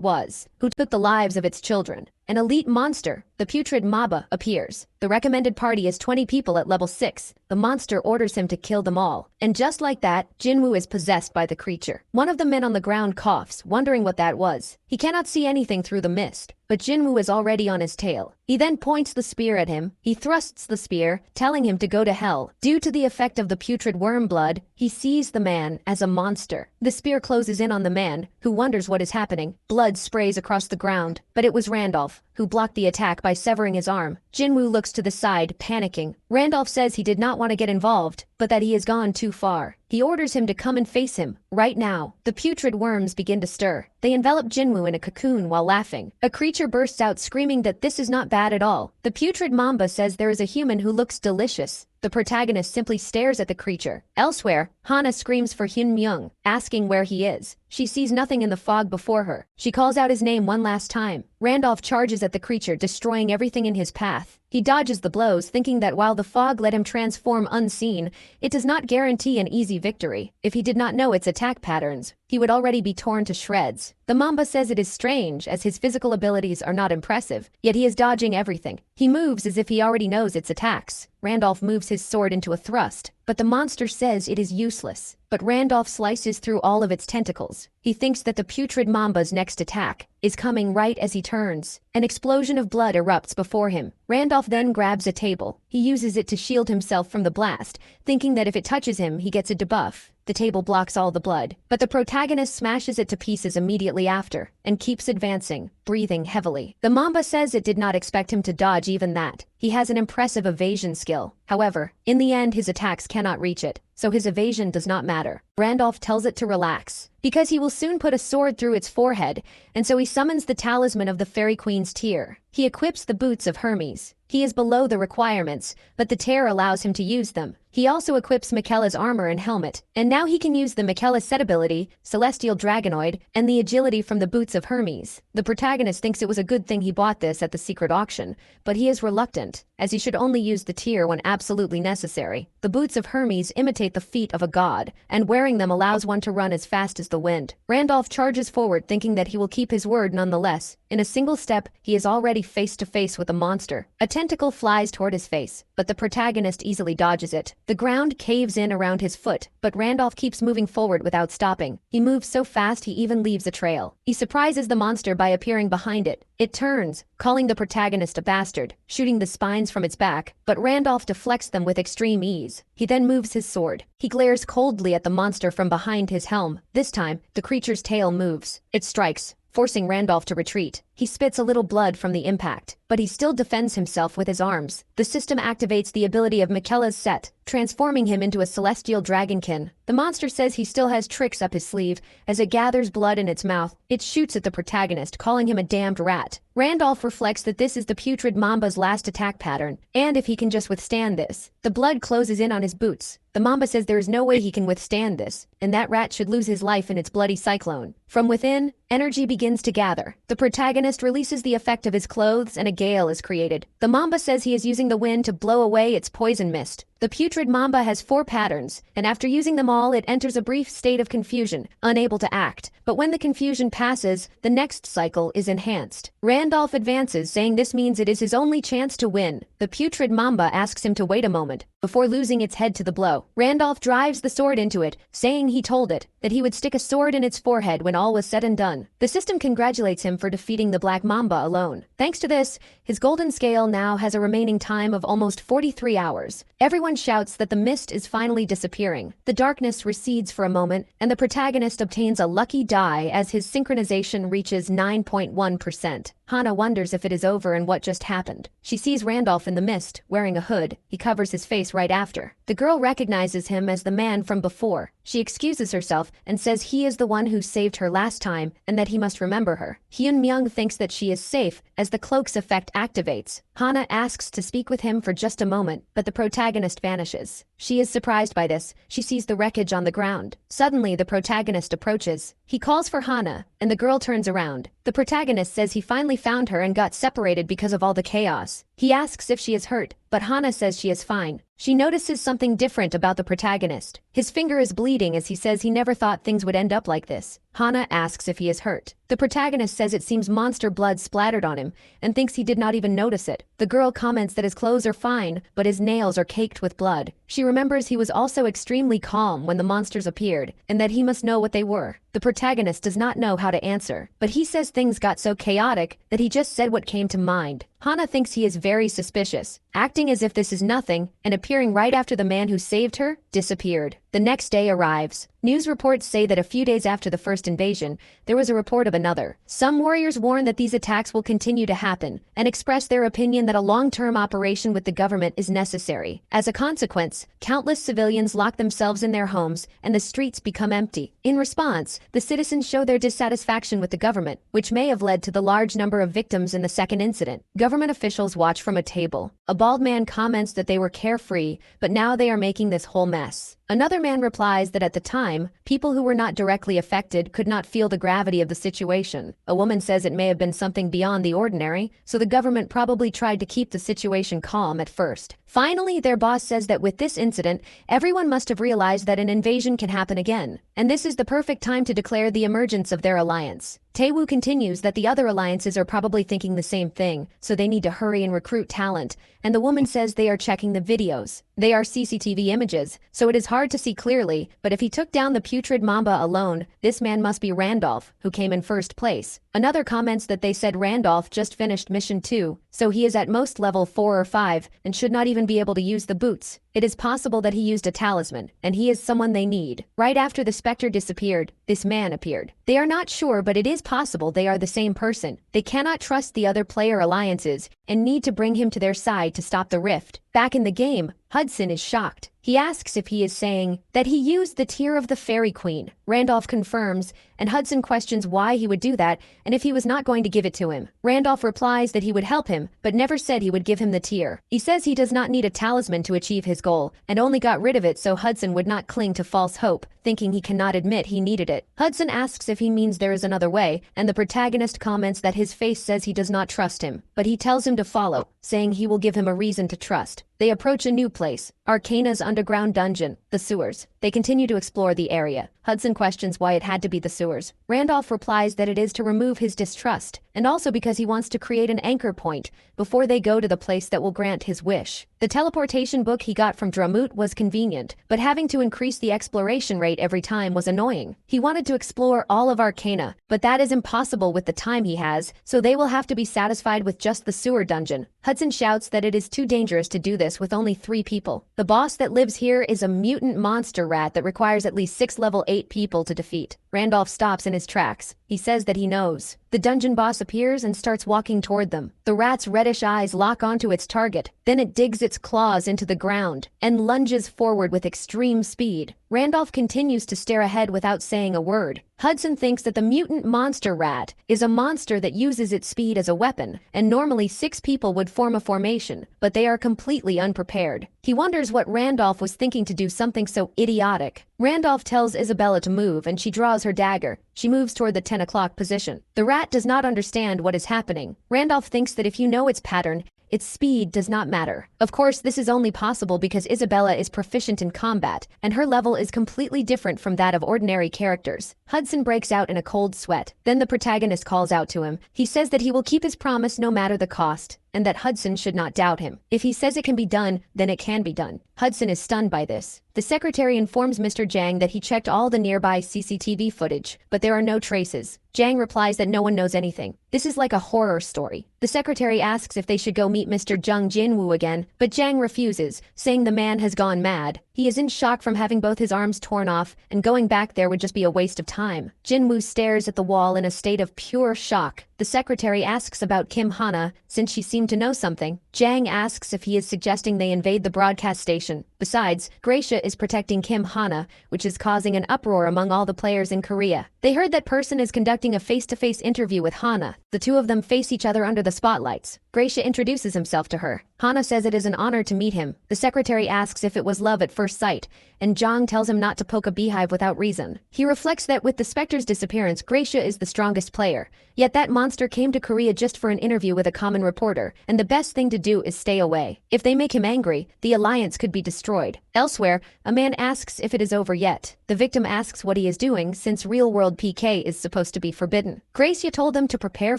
was, who took the lives of its children. An elite monster, the putrid Maba, appears. The recommended party is 20 people at level 6. The monster orders him to kill them all. And just like that, Jinwoo is possessed by the creature. One of the men on the ground coughs, wondering what that was. He cannot see anything through the mist, but Jinwoo is already on his tail. He then points the spear at him. He thrusts the spear, telling him to go to hell. Due to the effect of the putrid worm blood, he sees the man as a monster. The spear closes in on the man, who wonders what is happening. Blood sprays across the ground, but it was Randolph, who blocked the attack by severing his arm. Jinwoo looks to the side, panicking. Randolph says he did not want to get involved, but that he has gone too far. He orders him to come and face him, right now. The putrid worms begin to stir. They envelop Jinwoo in a cocoon while laughing. A creature bursts out screaming that this is not bad at all. The putrid mamba says there is a human who looks delicious. The protagonist simply stares at the creature. Elsewhere, Hana screams for Hyun Myung, asking where he is. She sees nothing in the fog before her. She calls out his name one last time. Randolph charges at the creature, destroying everything in his path. He dodges the blows, thinking that while the fog let him transform unseen, it does not guarantee an easy victory. If he did not know its attack patterns, he would already be torn to shreds. The Mamba says it is strange, as his physical abilities are not impressive, yet he is dodging everything. He moves as if he already knows its attacks. Randolph moves his sword into a thrust, but the monster says it is useless. But Randolph slices through all of its tentacles. He thinks that the putrid Mamba's next attack is coming right as he turns. An explosion of blood erupts before him. Randolph then grabs a table. He uses it to shield himself from the blast, thinking that if it touches him, he gets a debuff. The table blocks all the blood, but the protagonist smashes it to pieces immediately after, and keeps advancing, breathing heavily. The Mamba says it did not expect him to dodge even that. He has an impressive evasion skill. However, in the end his attacks cannot reach it, so his evasion does not matter. Randolph tells it to relax, because he will soon put a sword through its forehead, and so he summons the talisman of the Fairy Queen's tear. He equips the boots of Hermes. He is below the requirements, but the tear allows him to use them. He also equips Michaela's armor and helmet, and now he can use the Michaela set ability, Celestial Dragonoid, and the agility from the boots of Hermes. The protagonist thinks it was a good thing he bought this at the secret auction, but he is reluctant, as he should only use the tear when absolutely necessary. The boots of Hermes imitate the feet of a god, and wearing them allows one to run as fast as the wind. Randolph charges forward, thinking that he will keep his word nonetheless. In a single step, he is already face to face with a monster. A tentacle flies toward his face, but the protagonist easily dodges it. The ground caves in around his foot, but Randolph keeps moving forward without stopping. He moves so fast he even leaves a trail. He surprises the monster by appearing behind it. It turns, calling the protagonist a bastard, shooting the spines from its back, but Randolph deflects them with extreme ease. He then moves his sword. He glares coldly at the monster from behind his helm. This time, the creature's tail moves. It strikes, forcing Randolph to retreat. He spits a little blood from the impact, but he still defends himself with his arms. The system activates the ability of Michaela's set, transforming him into a celestial dragonkin. The monster says he still has tricks up his sleeve. As it gathers blood in its mouth, it shoots at the protagonist, calling him a damned rat. Randolph reflects that this is the putrid Mamba's last attack pattern, and if he can just withstand this. The blood closes in on his boots. The Mamba says there is no way he can withstand this, and that rat should lose his life in its bloody cyclone. From within, energy begins to gather. The protagonist releases the effect of his clothes and a gale is created. The Mamba says he is using the wind to blow away its poison mist. The putrid mamba has 4 patterns, and after using them all it enters a brief state of confusion, unable to act. But when the confusion passes, the next cycle is enhanced. Randolph advances, saying this means it is his only chance to win. The putrid mamba asks him to wait a moment, before losing its head to the blow. Randolph drives the sword into it, saying he told it that he would stick a sword in its forehead when all was said and done. The system congratulates him for defeating the black mamba alone. Thanks to this, his golden scale now has a remaining time of almost 43 hours. Everyone shouts that the mist is finally disappearing. The darkness recedes for a moment, and the protagonist obtains a lucky die as his synchronization reaches 9.1%. Hana wonders if it is over and what just happened. She sees Randolph in the mist, wearing a hood. He covers his face right after. The girl recognizes him as the man from before. She excuses herself and says he is the one who saved her last time and that he must remember her. Hyun-myung thinks that she is safe as the cloak's effect activates. Hana asks to speak with him for just a moment, but the protagonist vanishes. She is surprised by this. She sees the wreckage on the ground. Suddenly, the protagonist approaches. He calls for Hana, and the girl turns around. The protagonist says he finally found her and got separated because of all the chaos. He asks if she is hurt, but Hana says she is fine. She notices something different about the protagonist. His finger is bleeding as he says he never thought things would end up like this. Hana asks if he is hurt. The protagonist says it seems monster blood splattered on him and thinks he did not even notice it. The girl comments that his clothes are fine, but his nails are caked with blood. She remembers he was also extremely calm when the monsters appeared and that he must know what they were. The protagonist does not know how to answer, but he says things got so chaotic that he just said what came to mind. Hana thinks he is very suspicious, acting as if this is nothing and appearing right after the man who saved her disappeared. The next day arrives. News reports say that a few days after the first invasion, there was a report of another. Some warriors warn that these attacks will continue to happen and express their opinion that a long-term operation with the government is necessary. As a consequence, countless civilians lock themselves in their homes and the streets become empty. In response, the citizens show their dissatisfaction with the government, which may have led to the large number of victims in the second incident. Government officials watch from a table. A bald man comments that they were carefree, but now they are making this whole mess. Another man replies that at the time, people who were not directly affected could not feel the gravity of the situation. A woman says it may have been something beyond the ordinary, so the government probably tried to keep the situation calm at first. Finally, their boss says that with this incident, everyone must have realized that an invasion can happen again, and this is the perfect time to declare the emergence of their alliance. Taewoo continues that the other alliances are probably thinking the same thing, so they need to hurry and recruit talent, and the woman says they are checking the videos. They are CCTV images, so it is hard to see clearly, but if he took down the putrid mamba alone, this man must be Randolph, who came in first place. Another comments that they said Randolph just finished mission 2, so he is at most level 4 or 5, and should not even be able to use the boots. It is possible that he used a talisman, and he is someone they need. Right after the specter disappeared, this man appeared. They are not sure, but it is possible they are the same person. They cannot trust the other player alliances, and need to bring him to their side to stop the rift. Back in the game, Hudson is shocked. He asks if he is saying that he used the tear of the Fairy Queen. Randolph confirms, and Hudson questions why he would do that and if he was not going to give it to him. Randolph replies that he would help him, but never said he would give him the tear. He says he does not need a talisman to achieve his goal, and only got rid of it so Hudson would not cling to false hope, thinking he cannot admit he needed it. Hudson asks if he means there is another way, and the protagonist comments that his face says he does not trust him, but he tells him to follow, saying he will give him a reason to trust. They approach a new place, Arcana's underground dungeon, the sewers. They continue to explore the area. Hudson questions why it had to be the sewers. Randolph replies that it is to remove his distrust, and also because he wants to create an anchor point before they go to the place that will grant his wish. The teleportation book he got from Dramut was convenient, but having to increase the exploration rate every time was annoying. He wanted to explore all of Arcana, but that is impossible with the time he has, so they will have to be satisfied with just the sewer dungeon. Hudson shouts that it is too dangerous to do this with only 3 people. The boss that lives here is a mutant monster rat that requires at least 6 level 8 people to defeat. Randolph stops in his tracks. He says that he knows. The dungeon boss appears and starts walking toward them. The rat's reddish eyes lock onto its target. Then it digs its claws into the ground and lunges forward with extreme speed. Randolph continues to stare ahead without saying a word. Hudson thinks that the mutant monster rat is a monster that uses its speed as a weapon, and normally 6 people would form a formation, but they are completely unprepared. He wonders what Randolph was thinking to do something so idiotic. Randolph tells Isabella to move and she draws her dagger. She moves toward the 10 o'clock position. The rat does not understand what is happening. Randolph thinks that if you know its pattern, its speed does not matter. Of course, this is only possible because Isabella is proficient in combat, and her level is completely different from that of ordinary characters. Hudson breaks out in a cold sweat. Then the protagonist calls out to him. He says that he will keep his promise no matter the cost, and that Hudson should not doubt him. If he says it can be done, then it can be done. Hudson is stunned by this. The secretary informs Mr. Jang that he checked all the nearby CCTV footage, but there are no traces. Jang replies that no one knows anything. This is like a horror story. The secretary asks if they should go meet Mr. Jung Jinwoo again, but Jang refuses, saying the man has gone mad. He is in shock from having both his arms torn off, and going back there would just be a waste of time. Jinwoo stares at the wall in a state of pure shock. The secretary asks about Kim Hana, since she seemed to know something. Jang asks if he is suggesting they invade the broadcast station. Besides, Gracia is protecting Kim Hana, which is causing an uproar among all the players in Korea. They heard that person is conducting a face-to-face interview with Hana. The two of them face each other under the spotlights. Gracia introduces himself to her. Hana says it is an honor to meet him. The secretary asks if it was love at first sight, and Jang tells him not to poke a beehive without reason. He reflects that with the Spectre's disappearance, Gracia is the strongest player. Yet that monster came to Korea just for an interview with a common reporter, and the best thing to do is stay away. If they make him angry, the alliance could be destroyed. Elsewhere, a man asks if it is over yet. The victim asks what he is doing, since real-world PK is supposed to be forbidden. Gracia told them to prepare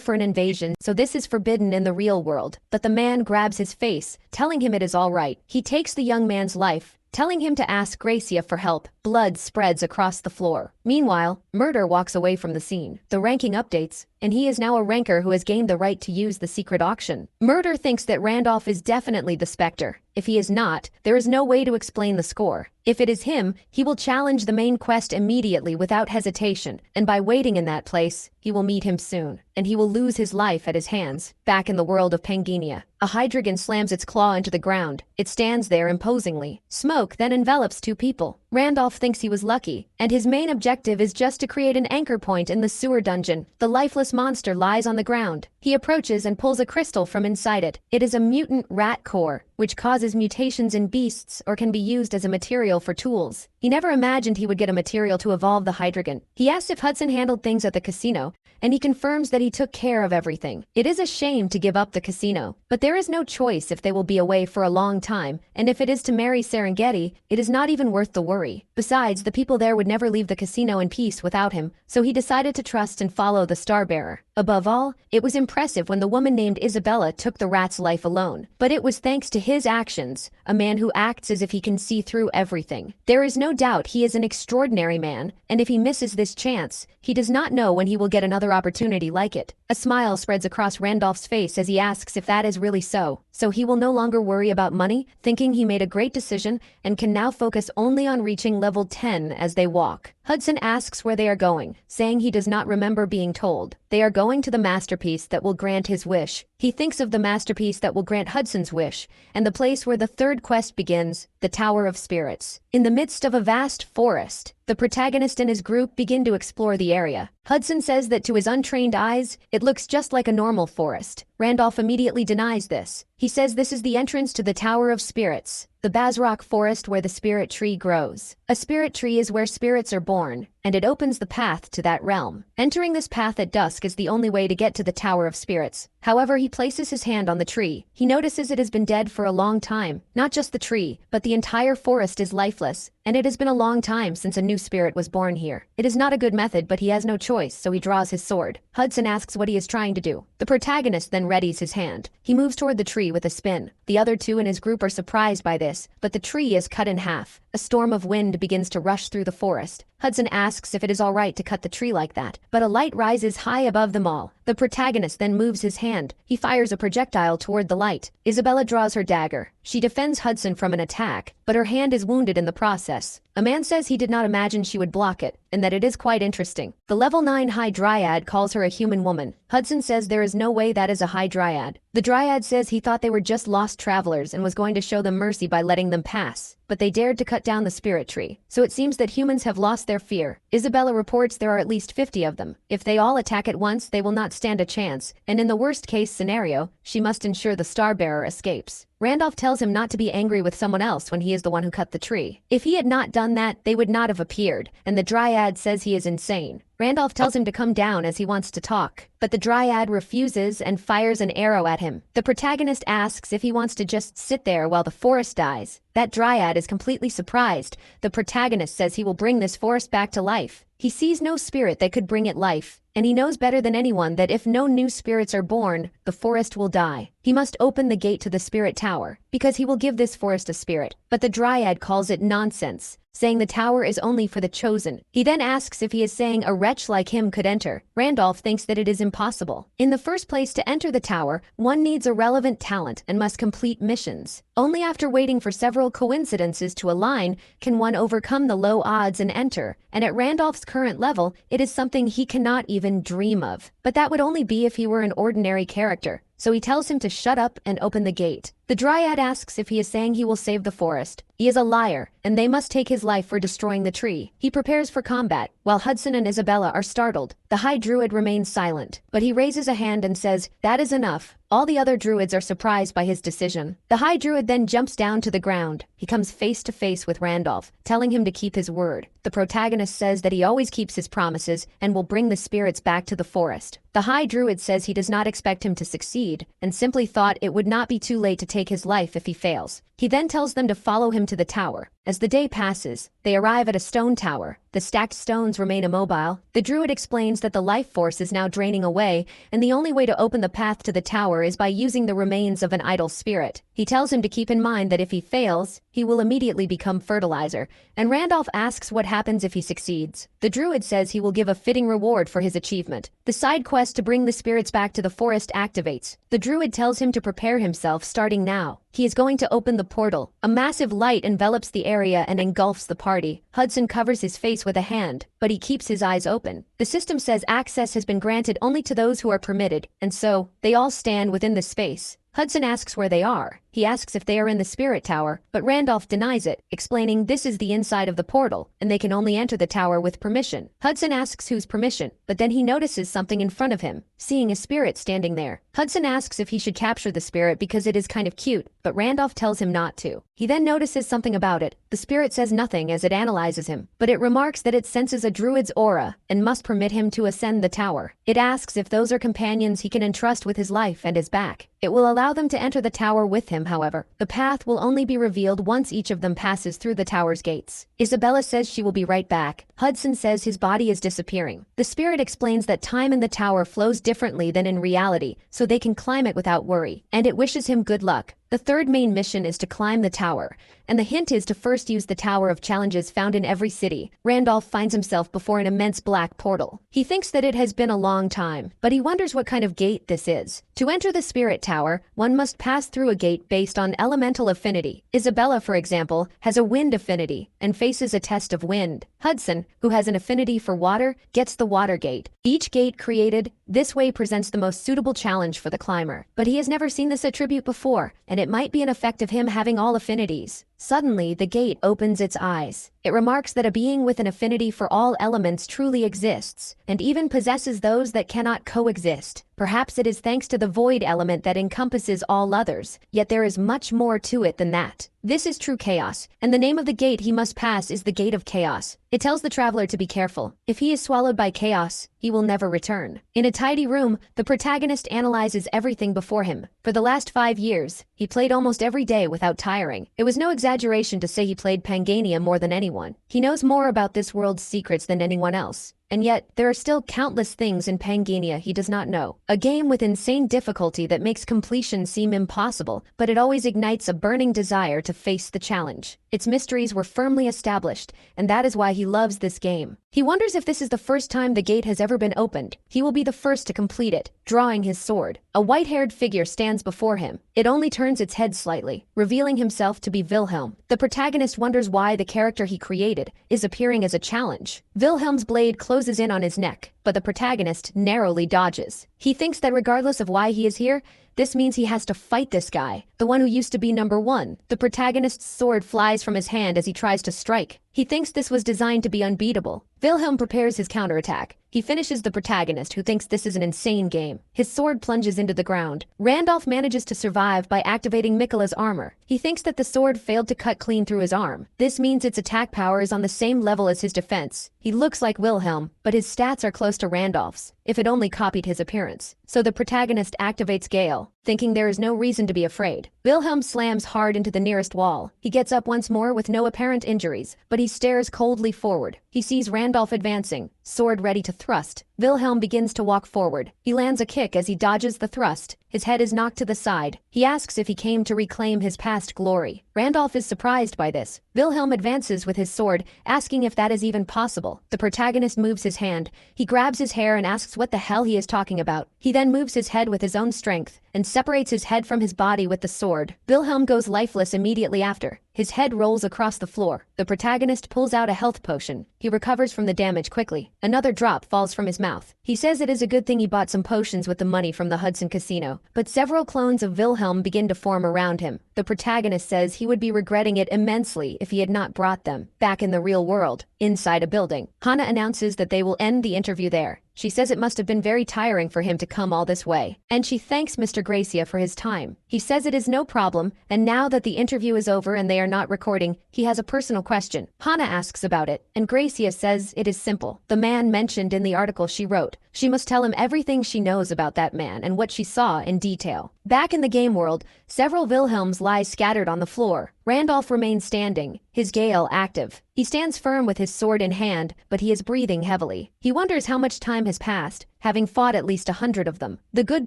for an invasion, so this is forbidden in the real world. But the man grabs his face, telling him it is all right. He takes the young man's life, telling him to ask Gracia for help. Blood spreads across the floor. Meanwhile, Murder walks away from the scene. The ranking updates, and he is now a ranker who has gained the right to use the secret auction. Murder thinks that Randolph is definitely the Spectre. If he is not, there is no way to explain the score. If it is him, he will challenge the main quest immediately without hesitation, and by waiting in that place, he will meet him soon, and he will lose his life at his hands. Back in the world of Pangenia, a hydreigon slams its claw into the ground. It stands there imposingly. Smoke then envelops two people. Randolph thinks he was lucky, and his main objective is just to create an anchor point in the sewer dungeon. The lifeless monster lies on the ground. He approaches and pulls a crystal from inside it. It is a mutant rat core, which causes mutations in beasts or can be used as a material for tools. He never imagined he would get a material to evolve the hydreigon. He asks if Hudson handled things at the casino, and he confirms that he took care of everything. It is a shame to give up the casino, but there is no choice if they will be away for a long time, and if it is to marry Serengeti, it is not even worth the worry. Besides, the people there would never leave the casino in peace without him, so he decided to trust and follow the Starbearer. Above all, it was impressive when the woman named Isabella took the rat's life alone. But it was thanks to his actions, a man who acts as if he can see through everything. There is no doubt he is an extraordinary man, and if he misses this chance, he does not know when he will get another opportunity like it. A smile spreads across Randolph's face as he asks if that is really so. So he will no longer worry about money, thinking he made a great decision and can now focus only on reaching level 10 as they walk. Hudson asks where they are going, saying he does not remember being told. They are going to the masterpiece that will grant his wish. He thinks of the masterpiece that will grant Hudson's wish, and the place where the third quest begins, the Tower of Spirits. In the midst of a vast forest, the protagonist and his group begin to explore the area. Hudson says that to his untrained eyes, it looks just like a normal forest. Randolph immediately denies this. He says this is the entrance to the Tower of Spirits, the Basrock forest where the spirit tree grows. A spirit tree is where spirits are born, and it opens the path to that realm. Entering this path at dusk is the only way to get to the Tower of Spirits. However, he places his hand on the tree. He notices it has been dead for a long time. Not just the tree, but the entire forest is lifeless, and it has been a long time since a new spirit was born here. It is not a good method, but he has no choice, so he draws his sword. Hudson asks what he is trying to do. The protagonist then readies his hand. He moves toward the tree with a spin. The other two in his group are surprised by this, but the tree is cut in half. A storm of wind begins to rush through the forest. Hudson asks if it is all right to cut the tree like that, but a light rises high above them all. The protagonist then moves his hand. He fires a projectile toward the light. Isabella draws her dagger. She defends Hudson from an attack, but her hand is wounded in the process. A man says he did not imagine she would block it, and that it is quite interesting. The level 9 High Dryad calls her a human woman. Hudson says there is no way that is a High Dryad. The Dryad says he thought they were just lost travelers and was going to show them mercy by letting them pass, but they dared to cut down the spirit tree. So it seems that humans have lost their fear. Isabella reports there are at least 50 of them. If they all attack at once, they will not stand a chance, and in the worst case scenario, she must ensure the Starbearer escapes. Randolph tells him not to be angry with someone else when he is the one who cut the tree. If he had not done that, they would not have appeared, and the Dryad says he is insane. Randolph tells him to come down as he wants to talk, but the Dryad refuses and fires an arrow at him. The protagonist asks if he wants to just sit there while the forest dies. That Dryad is completely surprised. The protagonist says he will bring this forest back to life. He sees no spirit that could bring it life, and he knows better than anyone that if no new spirits are born, the forest will die. He must open the gate to the spirit tower, because he will give this forest a spirit. But the Dryad calls it nonsense, saying the tower is only for the chosen. He then asks if he is saying a wretch like him could enter. Randolph thinks that it is impossible. In the first place, to enter the tower, one needs a relevant talent and must complete missions. Only after waiting for several coincidences to align can one overcome the low odds and enter, and at Randolph's current level, it is something he cannot even dream of. But that would only be if he were an ordinary character. So he tells him to shut up and open the gate. The Dryad asks if he is saying he will save the forest. He is a liar, and they must take his life for destroying the tree. He prepares for combat, while Hudson and Isabella are startled. The High Druid remains silent, but he raises a hand and says, "That is enough." All the other druids are surprised by his decision. The High Druid then jumps down to the ground. He comes face to face with Randolph, telling him to keep his word. The protagonist says that he always keeps his promises and will bring the spirits back to the forest. The High Druid says he does not expect him to succeed, and simply thought it would not be too late to take his life if he fails. He then tells them to follow him to the tower. As the day passes, they arrive at a stone tower. The stacked stones remain immobile. The druid explains that the life force is now draining away, and the only way to open the path to the tower is by using the remains of an idle spirit. He tells him to keep in mind that if he fails, he will immediately become fertilizer, and Randolph asks what happens if he succeeds. The druid says he will give a fitting reward for his achievement. The side quest to bring the spirits back to the forest activates. The druid tells him to prepare himself starting now. He is going to open the portal. A massive light envelops the area and engulfs the party. Hudson covers his face with a hand, but he keeps his eyes open. The system says access has been granted only to those who are permitted, and so, they all stand within the space. Hudson asks where they are. He asks if they are in the spirit tower, but Randolph denies it, explaining this is the inside of the portal, and they can only enter the tower with permission. Hudson asks whose permission, but then he notices something in front of him, seeing a spirit standing there. Hudson asks if he should capture the spirit because it is kind of cute, but Randolph tells him not to. He then notices something about it. The spirit says nothing as it analyzes him, but it remarks that it senses a druid's aura and must permit him to ascend the tower. It asks if those are companions he can entrust with his life and his back. It will allow them to enter the tower with him, however. The path will only be revealed once each of them passes through the tower's gates. Isabella says she will be right back. Hudson says his body is disappearing. The spirit explains that time in the tower flows differently than in reality, so they can climb it without worry, and it wishes him good luck. The third main mission is to climb the tower, and the hint is to first use the Tower of Challenges found in every city. Randolph finds himself before an immense black portal. He thinks that it has been a long time, but he wonders what kind of gate this is. To enter the Spirit Tower, one must pass through a gate based on elemental affinity. Isabella, for example, has a wind affinity and faces a test of wind. Hudson, who has an affinity for water, gets the water gate. Each gate created this way presents the most suitable challenge for the climber, but he has never seen this attribute before, and it might be an effect of him having all affinities. Suddenly, the gate opens its eyes. It remarks that a being with an affinity for all elements truly exists, and even possesses those that cannot coexist. Perhaps it is thanks to the void element that encompasses all others, yet there is much more to it than that. This is true chaos, and the name of the gate he must pass is the Gate of Chaos. It tells the traveler to be careful. If he is swallowed by chaos, he will never return. In a tidy room, the protagonist analyzes everything before him. For the last 5 years, he played almost every day without tiring. It was no exaggeration to say he played Pangania more than anyone. He knows more about this world's secrets than anyone else. And yet, there are still countless things in Pangania he does not know. A game with insane difficulty that makes completion seem impossible, but it always ignites a burning desire to face the challenge. Its mysteries were firmly established, and that is why he loves this game. He wonders if this is the first time the gate has ever been opened. He will be the first to complete it, drawing his sword. A white-haired figure stands before him. It only turns its head slightly, revealing himself to be Wilhelm. The protagonist wonders why the character he created is appearing as a challenge. Wilhelm's blade closes in on his neck, but the protagonist narrowly dodges. He thinks that regardless of why he is here, this means he has to fight this guy, the one who used to be number one. The protagonist's sword flies from his hand as he tries to strike. He thinks this was designed to be unbeatable. Wilhelm prepares his counterattack. He finishes the protagonist, who thinks this is an insane game. His sword plunges into the ground. Randolph manages to survive by activating Mikkola's armor. He thinks that the sword failed to cut clean through his arm. This means its attack power is on the same level as his defense. He looks like Wilhelm, but his stats are close to Randolph's, if it only copied his appearance. So the protagonist activates Gale, thinking there is no reason to be afraid. Wilhelm slams hard into the nearest wall. He gets up once more with no apparent injuries, but he stares coldly forward. He sees Randolph advancing, sword ready to thrust. Wilhelm begins to walk forward. He lands a kick as he dodges the thrust. His head is knocked to the side. He asks if he came to reclaim his past glory. Randolph is surprised by this. Wilhelm advances with his sword, asking if that is even possible. The protagonist moves his hand. He grabs his hair and asks what the hell he is talking about. He then moves his head with his own strength and separates his head from his body with the sword. Wilhelm goes lifeless immediately after. His head rolls across the floor. The protagonist pulls out a health potion. He recovers from the damage quickly. Another drop falls from his mouth. He says it is a good thing he bought some potions with the money from the Hudson Casino, but several clones of Wilhelm begin to form around him. The protagonist says he would be regretting it immensely if he had not brought them back in the real world. Inside a building, Hana announces that they will end the interview there. She says it must have been very tiring for him to come all this way, and she thanks Mr. Gracia for his time. He says it is no problem, and now that the interview is over and they are not recording, he has a personal question. Hana asks about it, and Gracia says it is simple. The man mentioned in the article she wrote. She must tell him everything she knows about that man and what she saw in detail. Back in the game world, several Wilhelms lie scattered on the floor. Randolph remains standing, his Gale active. He stands firm with his sword in hand, but he is breathing heavily. He wonders how much time has passed, having fought at least 100 of them. The good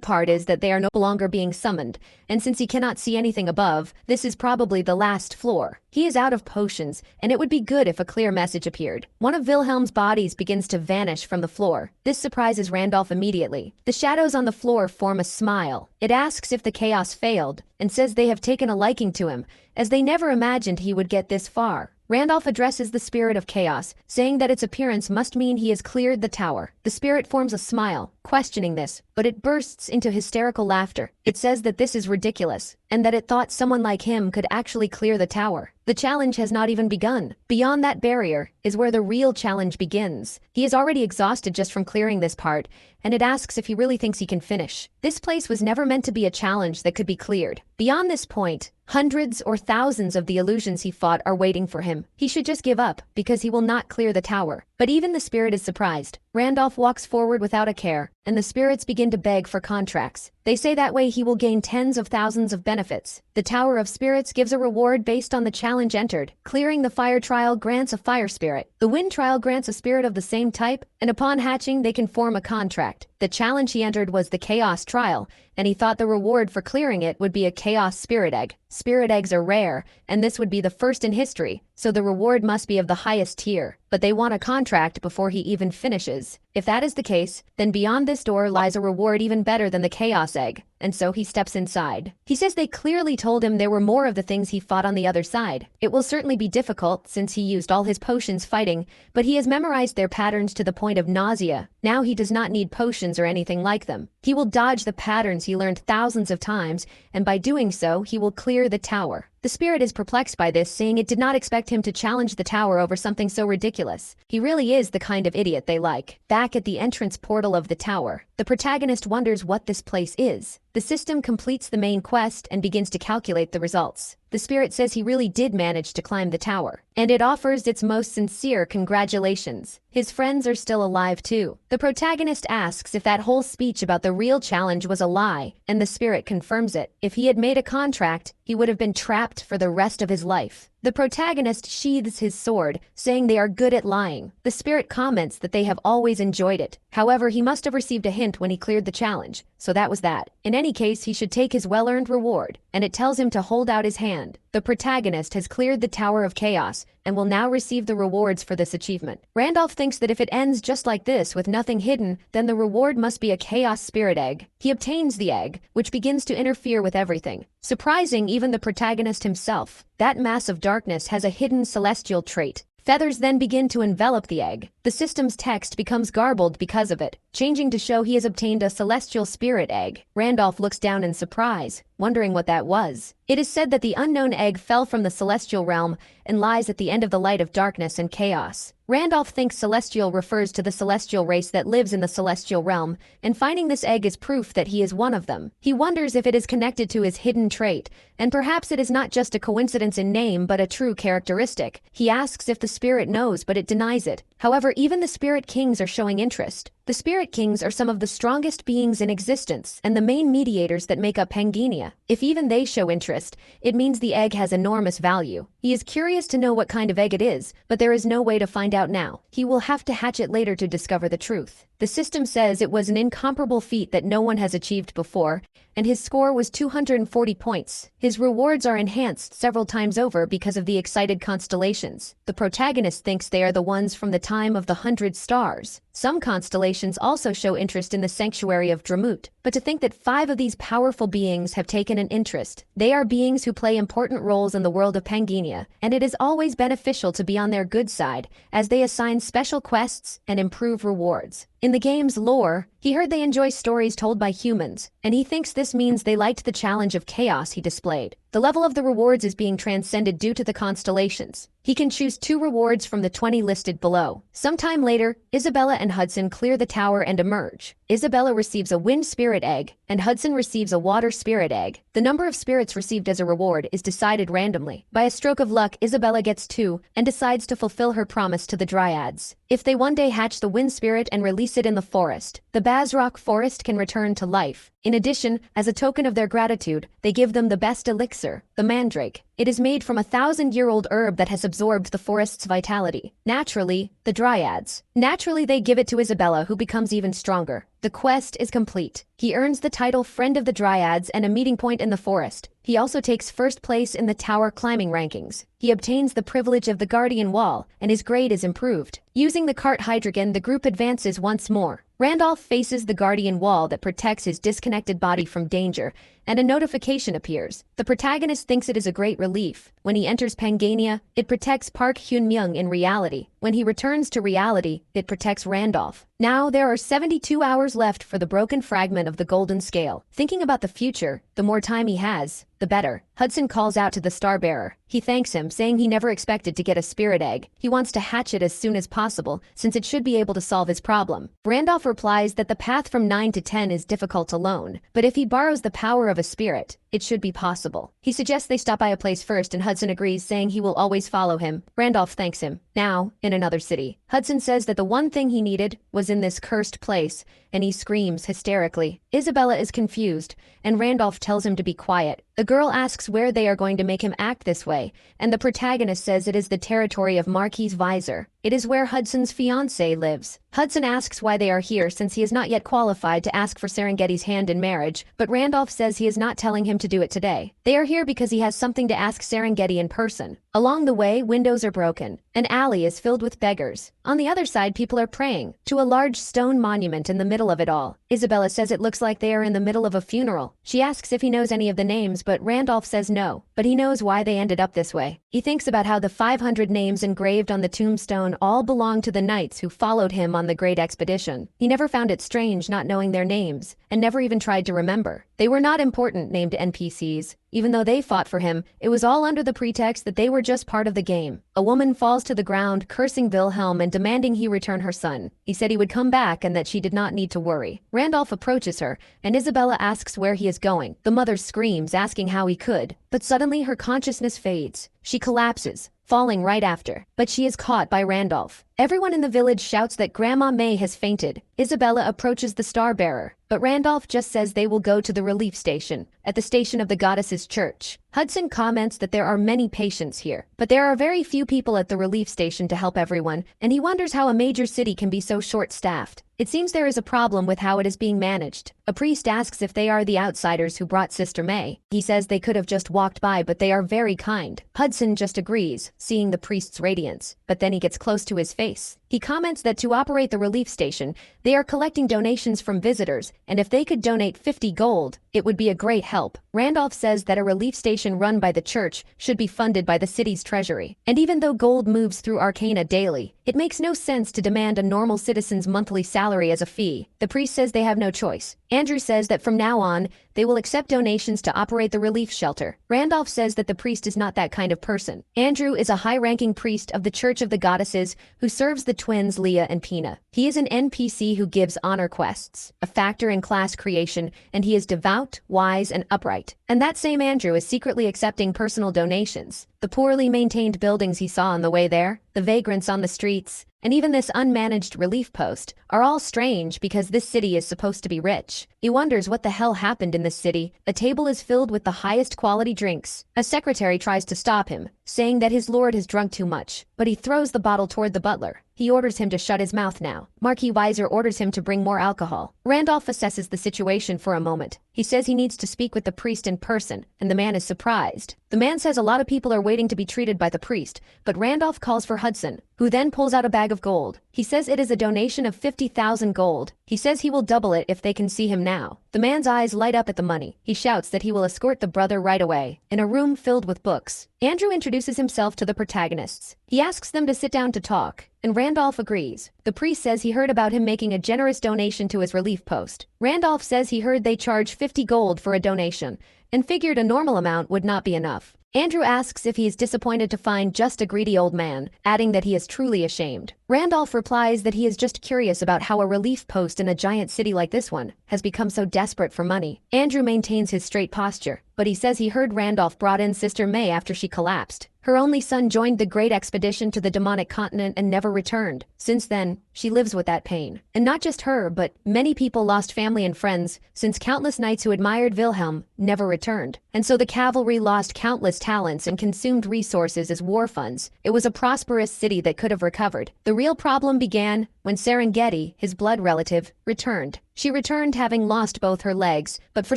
part is that they are no longer being summoned, and since he cannot see anything above, this is probably the last floor. He is out of potions, and it would be good if a clear message appeared. One of Wilhelm's bodies begins to vanish from the floor. This surprises Randolph immediately. The shadows on the floor form a smile. It asks if the chaos failed, and says they have taken a liking to him, as they never imagined he would get this far. Randolph addresses the spirit of chaos, saying that its appearance must mean he has cleared the tower. The spirit forms a smile, questioning this, but it bursts into hysterical laughter. It says that this is ridiculous, and that it thought someone like him could actually clear the tower. The challenge has not even begun. Beyond that barrier is where the real challenge begins. He is already exhausted just from clearing this part, and it asks if he really thinks he can finish. This place was never meant to be a challenge that could be cleared. Beyond this point, hundreds or thousands of the illusions he fought are waiting for him. He should just give up, because he will not clear the tower. But even the spirit is surprised. Randolph walks forward without a care, and the spirits begin to beg for contracts. They say that way he will gain tens of thousands of benefits. The Tower of Spirits gives a reward based on the challenge entered. Clearing the fire trial grants a fire spirit. The wind trial grants a spirit of the same type, and upon hatching they can form a contract. The challenge he entered was the chaos trial, and he thought the reward for clearing it would be a chaos spirit egg. Spirit eggs are rare, and this would be the first in history, so the reward must be of the highest tier. But they want a contract before he even finishes. If that is the case, then beyond this door lies a reward even better than the chaos egg, and so he steps inside. He says they clearly told him there were more of the things he fought on the other side. It will certainly be difficult since he used all his potions fighting, but he has memorized their patterns to the point of nausea. Now he does not need potions or anything like them. He will dodge the patterns he learned thousands of times, and by doing so, he will clear the tower. The spirit is perplexed by this, saying it did not expect him to challenge the tower over something so ridiculous. He really is the kind of idiot they like. Back at the entrance portal of the tower, the protagonist wonders what this place is. The system completes the main quest and begins to calculate the results. The spirit says he really did manage to climb the tower, and it offers its most sincere congratulations. His friends are still alive too. The protagonist asks if that whole speech about the real challenge was a lie, and the spirit confirms it. If he had made a contract, he would have been trapped for the rest of his life. The protagonist sheathes his sword, saying they are good at lying. The spirit comments that they have always enjoyed it. However, he must have received a hint when he cleared the challenge, so that was that. In any case, he should take his well-earned reward, and it tells him to hold out his hand. The protagonist has cleared the Tower of Chaos and will now receive the rewards for this achievement. Randolph thinks that if it ends just like this with nothing hidden, then the reward must be a Chaos Spirit Egg. He obtains the egg, which begins to interfere with everything, surprising even the protagonist himself. That mass of darkness has a hidden celestial trait. Feathers then begin to envelop the egg. The system's text becomes garbled because of it, changing to show he has obtained a celestial spirit egg. Randolph looks down in surprise, wondering what that was. It is said that the unknown egg fell from the celestial realm and lies at the end of the light of darkness and chaos. Randolph thinks celestial refers to the celestial race that lives in the celestial realm, and finding this egg is proof that he is one of them. He wonders if it is connected to his hidden trait, and perhaps it is not just a coincidence in name but a true characteristic. He asks if the spirit knows, but it denies it. However, even the spirit kings are showing interest. The spirit kings are some of the strongest beings in existence and the main mediators that make up Pangania. If even they show interest, it means the egg has enormous value. He is curious to know what kind of egg it is, but there is no way to find out now. He will have to hatch it later to discover the truth. The system says it was an incomparable feat that no one has achieved before, and his score was 240 points. His rewards are enhanced several times over because of the excited constellations. The protagonist thinks they are the ones from the time of the 100 stars. Some constellations also show interest in the sanctuary of Dramut, but to think that 5 of these powerful beings have taken an interest. They are beings who play important roles in the world of Pangania, and it is always beneficial to be on their good side, as they assign special quests and improve rewards. In the game's lore, he heard they enjoy stories told by humans, and he thinks this means they liked the challenge of chaos he displayed. The level of the rewards is being transcended due to the constellations. He can choose 2 rewards from the 20 listed below. Sometime later, Isabella and Hudson clear the tower and emerge. Isabella receives a wind spirit egg, and Hudson receives a water spirit egg. The number of spirits received as a reward is decided randomly. By a stroke of luck, Isabella gets 2 and decides to fulfill her promise to the Dryads. If they one day hatch the wind spirit and release it in the forest, the Bazrock forest can return to life. In addition, as a token of their gratitude, they give them the best elixir, the mandrake. It is made from a 1,000-year-old herb that has absorbed the forest's vitality. Naturally, the Dryads. Naturally, they give it to Isabella, who becomes even stronger. The quest is complete. He earns the title Friend of the Dryads and a meeting point in the forest. He also takes first place in the tower climbing rankings. He obtains the privilege of the Guardian Wall, and his grade is improved. Using the cart hydrogen, the group advances once more. Randolph faces the Guardian Wall that protects his disconnected body from danger, and a notification appears. The protagonist thinks it is a great relief. When he enters Pangania, it protects Park Hyun-myung in reality. When he returns to reality, it protects Randolph. Now there are 72 hours left for the broken fragment of the golden scale. Thinking about the future, the more time he has, the better. Hudson calls out to the Starbearer. He thanks him, saying he never expected to get a spirit egg. He wants to hatch it as soon as possible, since it should be able to solve his problem. Randolph replies that the path from 9 to 10 is difficult alone, but if he borrows the power of a spirit, it should be possible. He suggests they stop by a place first, and Hudson agrees, saying he will always follow him. Randolph thanks him. Now, in another city, Hudson says that the one thing he needed was in this cursed place, and he screams hysterically. Isabella is confused, and Randolph tells him to be quiet. The girl asks where they are going to make him act this way, and the protagonist says it is the territory of Marquis Visor. It is where Hudson's fiancée lives. Hudson asks why they are here, since he is not yet qualified to ask for Serengeti's hand in marriage, but Randolph says he is not telling him to do it today. They are here because he has something to ask Serengeti in person. Along the way, windows are broken. An alley is filled with beggars. On the other side, people are praying to a large stone monument in the middle of it all. Isabella says it looks like they are in the middle of a funeral. She asks if he knows any of the names, but Randolph says no, but he knows why they ended up this way. He thinks about how the 500 names engraved on the tombstone all belong to the knights who followed him on the great expedition. He never found it strange not knowing their names, and never even tried to remember. They were not important named NPCs. Even though they fought for him, it was all under the pretext that they were just part of the game. A woman falls to the ground, cursing Wilhelm and demanding he return her son. He said he would come back and that she did not need to worry. Randolph approaches her, and Isabella asks where he is going. The mother screams, asking how he could, but suddenly her consciousness fades. She collapses, falling right after, but she is caught by Randolph. Everyone in the village shouts that Grandma May has fainted. Isabella approaches the Starbearer, but Randolph just says they will go to the relief station, at the station of the goddess's church. Hudson comments that there are many patients here, but there are very few people at the relief station to help everyone, and he wonders how a major city can be so short-staffed. It seems there is a problem with how it is being managed. A priest asks if they are the outsiders who brought Sister May. He says they could have just walked by, but they are very kind. Hudson just agrees, seeing the priest's radiance, but then he gets close to his face. He comments that to operate the relief station, they are collecting donations from visitors, and if they could donate 50 gold, it would be a great help. Randolph says that a relief station organization run by the church should be funded by the city's treasury. And even though gold moves through Arcana daily, it makes no sense to demand a normal citizen's monthly salary as a fee. The priest says they have no choice. Andrew says that from now on, they will accept donations to operate the relief shelter. Randolph says that the priest is not that kind of person. Andrew is a high-ranking priest of the Church of the Goddesses who serves the twins Leah and Pina. He is an NPC who gives honor quests, a factor in class creation, and he is devout, wise, and upright. And that same Andrew is secretly accepting personal donations. The poorly maintained buildings he saw on the way there, the vagrants on the streets, and even this unmanaged relief post are all strange because this city is supposed to be rich. He wonders what the hell happened in this city. A table is filled with the highest quality drinks. A secretary tries to stop him, saying that his lord has drunk too much, but he throws the bottle toward the butler. He orders him to shut his mouth now. Marquis Weiser orders him to bring more alcohol. Randolph assesses the situation for a moment. He says he needs to speak with the priest in person, and the man is surprised. The man says a lot of people are waiting to be treated by the priest, but Randolph calls for Hudson, who then pulls out a bag of gold. He says it is a donation of 50,000 gold. He says he will double it if they can see him now. The man's eyes light up at the money. He shouts that he will escort the brother right away. In a room filled with books, Andrew introduces himself to the protagonists. He asks them to sit down to talk, and Randolph agrees. The priest says he heard about him making a generous donation to his relief post. Randolph says he heard they charge 50 gold for a donation, and figured a normal amount would not be enough. Andrew asks if he is disappointed to find just a greedy old man, adding that he is truly ashamed. Randolph replies that he is just curious about how a relief post in a giant city like this one has become so desperate for money. Andrew maintains his straight posture, but he says he heard Randolph brought in Sister May after she collapsed. Her only son joined the great expedition to the demonic continent and never returned. Since then, she lives with that pain. And not just her, but many people lost family and friends, since countless knights who admired Wilhelm never returned. And so the cavalry lost countless talents and consumed resources as war funds. It was a prosperous city that could have recovered. The real problem began when Serengeti, his blood relative, returned. She returned having lost both her legs, but for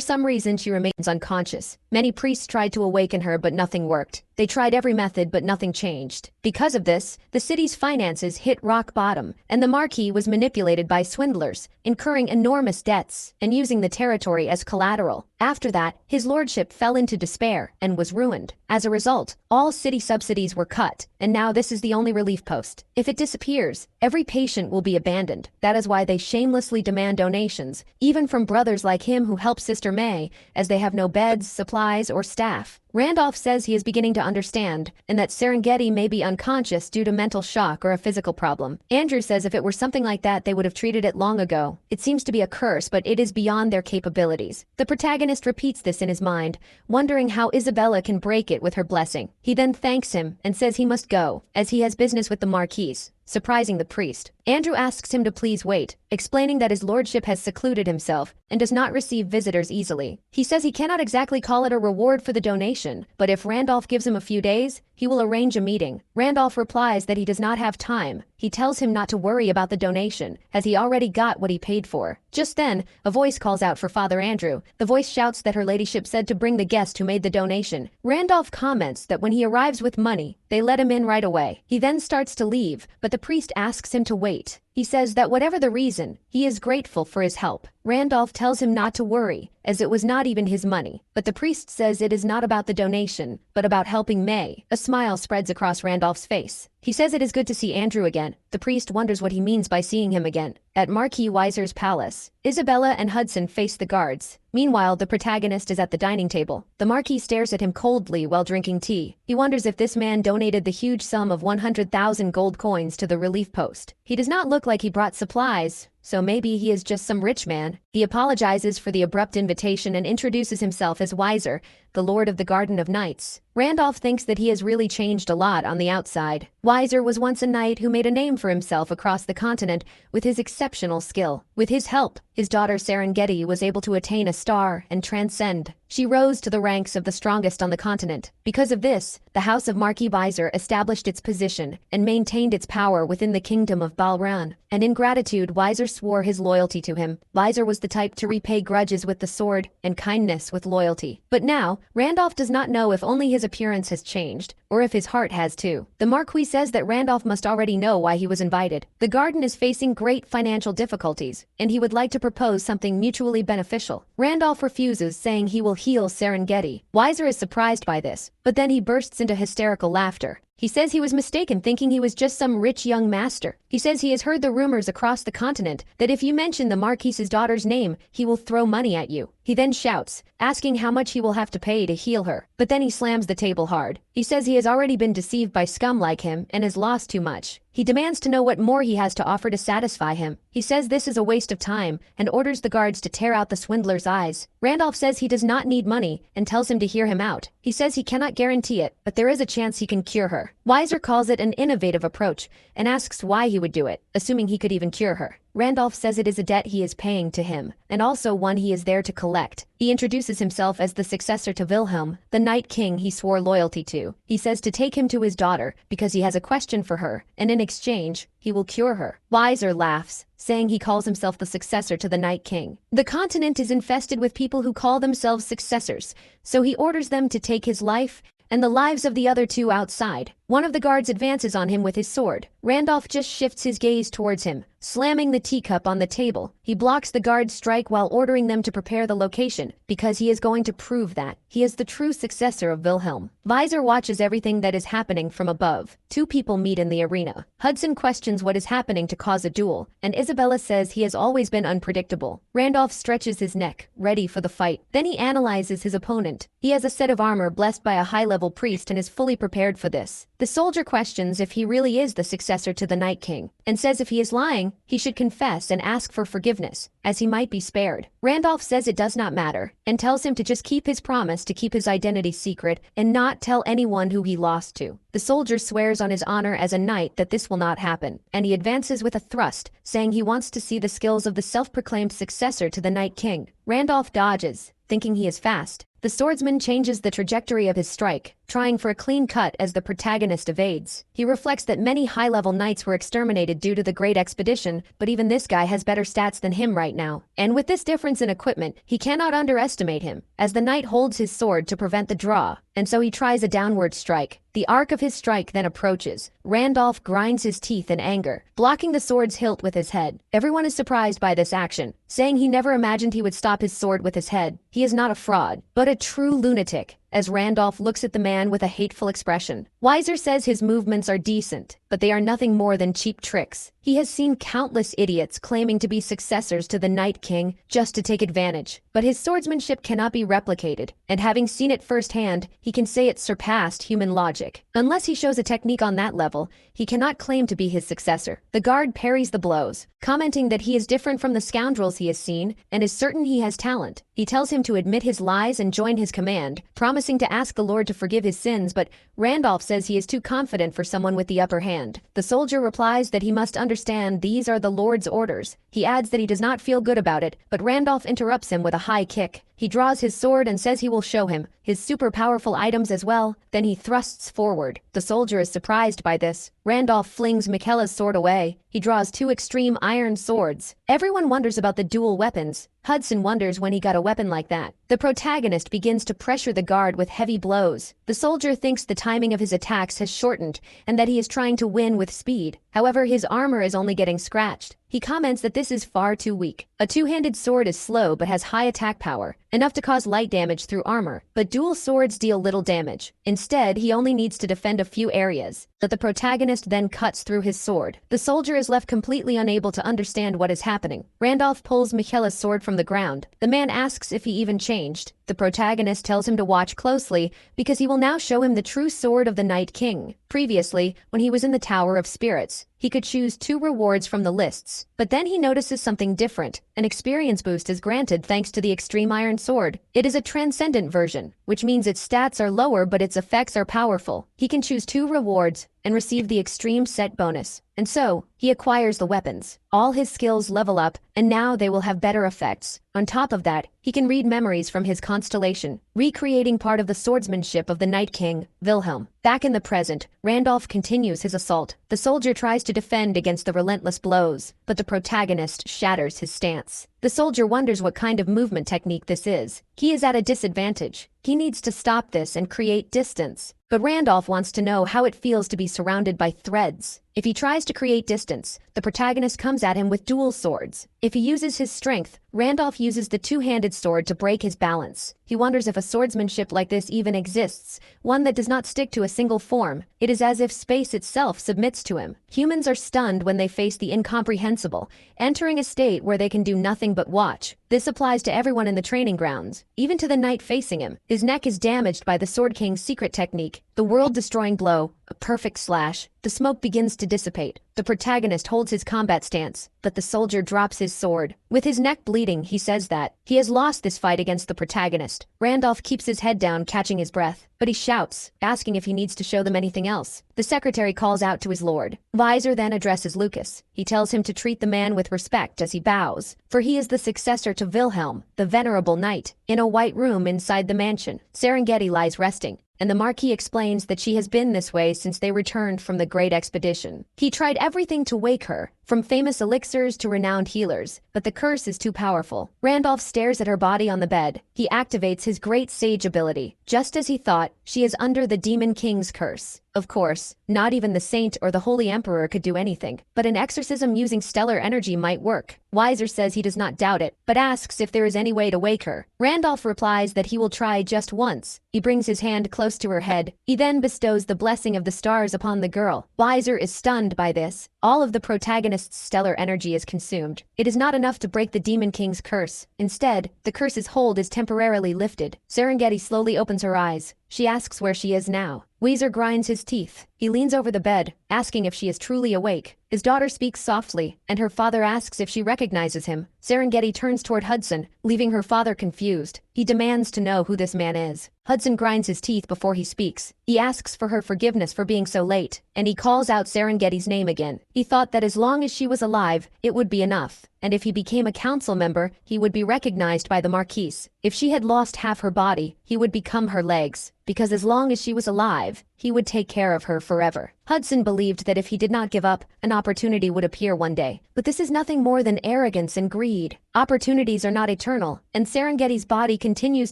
some reason she remains unconscious. Many priests tried to awaken her, but nothing worked. They tried every method, but nothing changed. Because of this, the city's finances hit rock bottom, and the Marquis was manipulated by swindlers, incurring enormous debts and using the territory as collateral. After that, his lordship fell into despair and was ruined. As a result, all city subsidies were cut, and now this is the only relief post. If it disappears, every patient will be abandoned. That is why they shamelessly demand donations, even from brothers like him who help Sister May, as they have no beds, supplies, or staff. Randolph says he is beginning to understand, and that Serengeti may be unconscious due to mental shock or a physical problem. Andrew says if it were something like that, they would have treated it long ago. It seems to be a curse, but it is beyond their capabilities. The protagonist repeats this in his mind, wondering how Isabella can break it with her blessing. He then thanks him and says he must go, as he has business with the Marquis, surprising the priest. Andrew asks him to please wait, explaining that his lordship has secluded himself and does not receive visitors easily. He says he cannot exactly call it a reward for the donation, but if Randolph gives him a few days, he will arrange a meeting. Randolph replies that he does not have time. He tells him not to worry about the donation, as he already got what he paid for. Just then, a voice calls out for Father Andrew. The voice shouts that her ladyship said to bring the guest who made the donation. Randolph comments that when he arrives with money, they let him in right away. He then starts to leave, but the priest asks him to wait. He says that whatever the reason, he is grateful for his help. Randolph tells him not to worry, as it was not even his money. But the priest says it is not about the donation, but about helping May. A smile spreads across Randolph's face. He says it is good to see Andrew again. The priest wonders what he means by seeing him again. At Marquis Weiser's palace, Isabella and Hudson face the guards. Meanwhile, the protagonist is at the dining table. The Marquis stares at him coldly while drinking tea. He wonders if this man donated the huge sum of 100,000 gold coins to the relief post. He does not look like he brought supplies, so maybe he is just some rich man. He apologizes for the abrupt invitation and introduces himself as Weiser, the Lord of the Garden of Knights. Randolph thinks that he has really changed a lot on the outside. Weiser was once a knight who made a name for himself across the continent with his exceptional skill. With his help, his daughter Serengeti was able to attain a star and transcend. She rose to the ranks of the strongest on the continent. Because of this, the House of Marquis Weiser established its position and maintained its power within the kingdom of Balran. And in gratitude, Weiser swore his loyalty to him. Visor was the type to repay grudges with the sword and kindness with loyalty. But now, Randolph does not know if only his appearance has changed, or if his heart has too. The Marquis says that Randolph must already know why he was invited. The garden is facing great financial difficulties, and he would like to propose something mutually beneficial. Randolph refuses, saying he will heal Serengeti. Visor is surprised by this, but then he bursts into hysterical laughter. He says he was mistaken, thinking he was just some rich young master. He says he has heard the rumors across the continent that if you mention the Marquis's daughter's name, he will throw money at you. He then shouts, asking how much he will have to pay to heal her. But then he slams the table hard. He says he has already been deceived by scum like him and has lost too much. He demands to know what more he has to offer to satisfy him. He says this is a waste of time and orders the guards to tear out the swindler's eyes. Randolph says he does not need money and tells him to hear him out. He says he cannot guarantee it, but there is a chance he can cure her. Visor calls it an innovative approach and asks why he would do it, assuming he could even cure her. Randolph says it is a debt he is paying to him, and also one he is there to collect. He introduces himself as the successor to Wilhelm, the Night King he swore loyalty to. He says to take him to his daughter because he has a question for her, and in exchange, he will cure her. Visor laughs, saying he calls himself the successor to the Night King. The continent is infested with people who call themselves successors, so he orders them to take his life and the lives of the other two outside. One of the guards advances on him with his sword. Randolph just shifts his gaze towards him, slamming the teacup on the table. He blocks the guard's strike while ordering them to prepare the location, because he is going to prove that he is the true successor of Wilhelm. Visor watches everything that is happening from above. Two people meet in the arena. Hudson questions what is happening to cause a duel, and Isabella says he has always been unpredictable. Randolph stretches his neck, ready for the fight. Then he analyzes his opponent. He has a set of armor blessed by a high-level priest and is fully prepared for this. The soldier questions if he really is the successor to the Night King, and says if he is lying, he should confess and ask for forgiveness, as he might be spared. Randolph says it does not matter, and tells him to just keep his promise to keep his identity secret and not tell anyone who he lost to. The soldier swears on his honor as a knight that this will not happen, and he advances with a thrust, saying he wants to see the skills of the self-proclaimed successor to the Night King. Randolph dodges, thinking he is fast. The swordsman changes the trajectory of his strike, trying for a clean cut as the protagonist evades. He reflects that many high-level knights were exterminated due to the Great Expedition, but even this guy has better stats than him right now. And with this difference in equipment, he cannot underestimate him, as the knight holds his sword to prevent the draw, and so he tries a downward strike. The arc of his strike then approaches. Randolph grinds his teeth in anger, blocking the sword's hilt with his head. Everyone is surprised by this action, saying he never imagined he would stop his sword with his head. He is not a fraud, but a true lunatic, as Randolph looks at the man with a hateful expression. Visor says his movements are decent, but they are nothing more than cheap tricks. He has seen countless idiots claiming to be successors to the Night King just to take advantage, but his swordsmanship cannot be replicated, and having seen it firsthand, he can say it surpassed human logic. Unless he shows a technique on that level, he cannot claim to be his successor. The guard parries the blows, commenting that he is different from the scoundrels he has seen and is certain he has talent. He tells him to admit his lies and join his command, promising to ask the Lord to forgive his sins, but Randolph says he is too confident for someone with the upper hand. The soldier replies that he must understand these are the Lord's orders. He adds that he does not feel good about it, but Randolph interrupts him with a high kick. He draws his sword and says he will show him his super powerful items as well, then he thrusts forward. The soldier is surprised by this. Randolph flings Michaela's sword away. He draws two extreme iron swords. Everyone wonders about the dual weapons. Hudson wonders when he got a weapon like that. The protagonist begins to pressure the guard with heavy blows. The soldier thinks the timing of his attacks has shortened and that he is trying to win with speed. However, his armor is only getting scratched. He comments that this is far too weak. A two-handed sword is slow but has high attack power, enough to cause light damage through armor, but dual swords deal little damage. Instead, he only needs to defend a few areas, but the protagonist then cuts through his sword. The soldier is left completely unable to understand what is happening. Randolph pulls Michaela's sword from the ground. The man asks if he even changed. The protagonist tells him to watch closely because he will now show him the true sword of the Night King. Previously, when he was in the Tower of Spirits, he could choose 2 rewards from the lists, but then he notices something different. An experience boost is granted thanks to the Extreme Iron Sword. It is a transcendent version, which means its stats are lower but its effects are powerful. He can choose 2 rewards, and receive the extreme set bonus. And so, he acquires the weapons. All his skills level up, and now they will have better effects. On top of that, he can read memories from his constellation, recreating part of the swordsmanship of the Night King, Wilhelm. Back in the present, Randolph continues his assault. The soldier tries to defend against the relentless blows, but the protagonist shatters his stance. The soldier wonders what kind of movement technique this is. He is at a disadvantage. He needs to stop this and create distance. But Randolph wants to know how it feels to be surrounded by threads. If he tries to create distance, the protagonist comes at him with dual swords. If he uses his strength, Randolph uses the two-handed sword to break his balance. He wonders if a swordsmanship like this even exists, one that does not stick to a single form. It is as if space itself submits to him. Humans are stunned when they face the incomprehensible, entering a state where they can do nothing but watch. This applies to everyone in the training grounds, even to the knight facing him. His neck is damaged by the Sword King's secret technique, the world-destroying blow, a perfect slash. The smoke begins to dissipate. The protagonist holds his combat stance, but the soldier drops his sword. With his neck bleeding, he says that he has lost this fight against the protagonist. Randolph keeps his head down, catching his breath, but he shouts, asking if he needs to show them anything else. The secretary calls out to his lord. Weiser then addresses Lucas. He tells him to treat the man with respect as he bows, for he is the successor to Wilhelm, the venerable knight. In a white room inside the mansion, Serengeti lies resting, and the Marquis explains that she has been this way since they returned from the Great Expedition. He tried everything to wake her, from famous elixirs to renowned healers, but the curse is too powerful. Randolph stares at her body on the bed. He activates his great sage ability. Just as he thought, she is under the Demon King's curse. Of course, not even the Saint or the Holy Emperor could do anything, but an exorcism using stellar energy might work. Weiser says he does not doubt it, but asks if there is any way to wake her. Randolph replies that he will try just once. He brings his hand close to her head. He then bestows the blessing of the stars upon the girl. Weiser is stunned by this. All of the protagonist's stellar energy is consumed. It is not enough to break the Demon King's curse. Instead, the curse's hold is temporarily lifted. Serengeti slowly opens her eyes. She asks where she is now. Weiser grinds his teeth. He leans over the bed, asking if she is truly awake. His daughter speaks softly, and her father asks if she recognizes him. Serengeti turns toward Hudson, leaving her father confused. He demands to know who this man is. Hudson grinds his teeth before he speaks. He asks for her forgiveness for being so late, and he calls out Serengeti's name again. He thought that as long as she was alive, it would be enough, and if he became a council member, he would be recognized by the Marquise. If she had lost half her body, he would become her legs, because as long as she was alive, he would take care of her forever. Hudson believed that if he did not give up, an opportunity would appear one day. But this is nothing more than arrogance and greed. Opportunities are not eternal, and Serengeti's body continues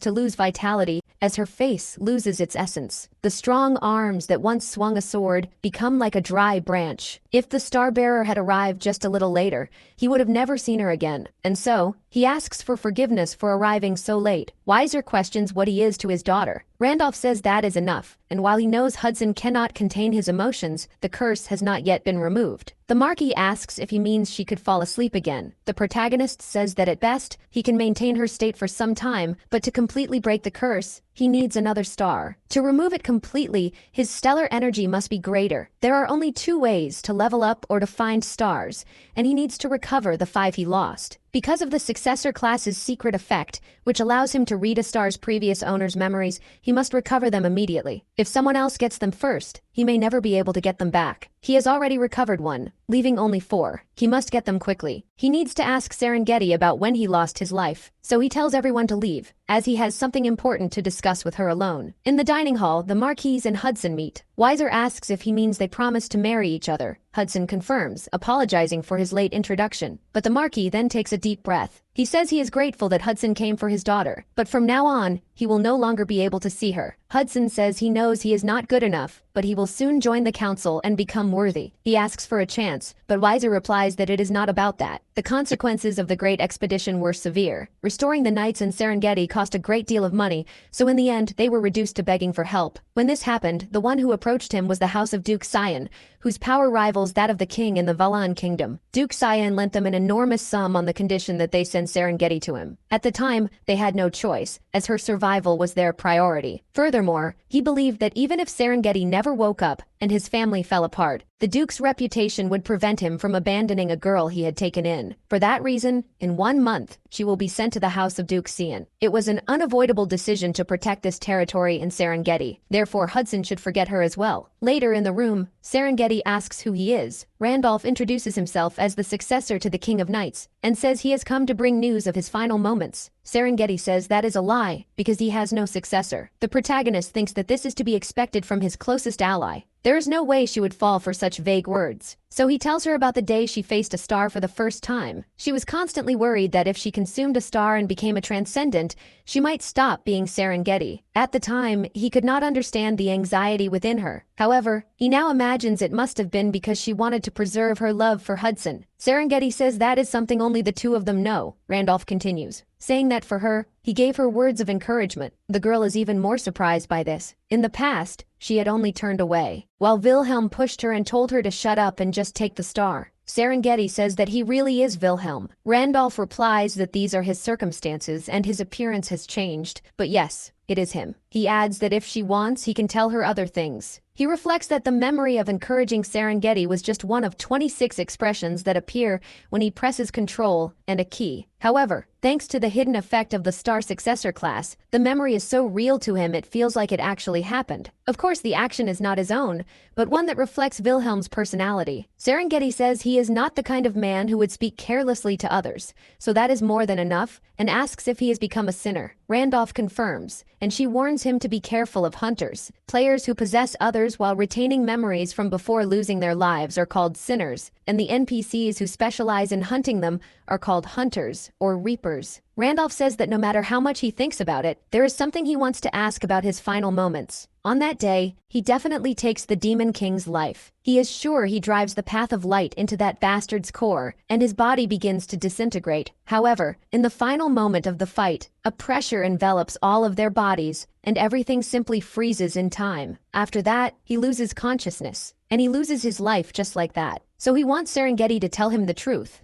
to lose vitality as her face loses its essence. The strong arms that once swung a sword become like a dry branch. If the Starbearer had arrived just a little later, he would have never seen her again. And so, he asks for forgiveness for arriving so late. Weiser questions what he is to his daughter. Randolph says that is enough, and while he knows Hudson cannot contain his emotions, the curse has not yet been removed. The Marquis asks if he means she could fall asleep again. The protagonist says that at best, he can maintain her state for some time, but to completely break the curse, he needs another star. To remove it completely, his stellar energy must be greater. There are only two ways, to level up or to find stars, and he needs to recover the 5 he lost. Because of the successor class's secret effect, which allows him to read a star's previous owner's memories, he must recover them immediately. If someone else gets them first, he may never be able to get them back. He has already recovered 1, leaving only 4. He must get them quickly. He needs to ask Serengeti about when he lost his life, so he tells everyone to leave, as he has something important to discuss with her alone. In the dining hall, the Marquise and Hudson meet. Weiser asks if he means they promise to marry each other. Hudson confirms, apologizing for his late introduction, but the Marquis then takes a deep breath. He says he is grateful that Hudson came for his daughter, but from now on, he will no longer be able to see her. Hudson says he knows he is not good enough, but he will soon join the council and become worthy. He asks for a chance, but Weiser replies that it is not about that. The consequences of the Great Expedition were severe. Restoring the knights in Serengeti cost a great deal of money, so in the end, they were reduced to begging for help. When this happened, the one who approached him was the house of Duke Sion, whose power rivals that of the king in the Valan kingdom. Duke Sion lent them an enormous sum on the condition that they send Serengeti to him. At the time, they had no choice, as her survival was their priority. Furthermore, he believed that even if Serengeti never woke up and his family fell apart, the Duke's reputation would prevent him from abandoning a girl he had taken in. Hudson. For that reason, in 1 month, she will be sent to the house of Duke Xian. It was an unavoidable decision to protect this territory in Serengeti. Therefore, Hudson should forget her as well. Later in the room, Serengeti asks who he is. Randolph introduces himself as the successor to the King of Knights and says he has come to bring news of his final moments. Serengeti says that is a lie because he has no successor. The protagonist thinks that this is to be expected from his closest ally. There is no way she would fall for such vague words. So he tells her about the day she faced a star for the first time. She was constantly worried that if she consumed a star and became a transcendent, she might stop being Serengeti. At the time, he could not understand the anxiety within her. However, he now imagines it must have been because she wanted to preserve her love for Hudson. Serengeti says that is something only the two of them know. Randolph continues, saying that for her, he gave her words of encouragement. The girl is even more surprised by this. In the past, she had only turned away, while Wilhelm pushed her and told her to shut up and just take the star. Serengeti says that he really is Wilhelm. Randolph replies that these are his circumstances and his appearance has changed, but yes, it is him. He adds that if she wants, he can tell her other things. He reflects that the memory of encouraging Serengeti was just one of 26 expressions that appear when he presses control and a key. However, thanks to the hidden effect of the star successor class, the memory is so real to him it feels like it actually happened. Of course, the action is not his own, but one that reflects Wilhelm's personality. Serengeti says he is not the kind of man who would speak carelessly to others, so that is more than enough, and asks if he has become a sinner. Randolph confirms, and she warns him to be careful of hunters. Players who possess others while retaining memories from before losing their lives are called sinners, and the NPCs who specialize in hunting them are called hunters or reapers. Randolph says that no matter how much he thinks about it, there is something he wants to ask about his final moments. On that day, he definitely takes the Demon King's life. He is sure he drives the path of light into that bastard's core, and his body begins to disintegrate. However, in the final moment of the fight, a pressure envelops all of their bodies, and everything simply freezes in time. After that, he loses consciousness, and he loses his life just like that. So he wants Serengeti to tell him the truth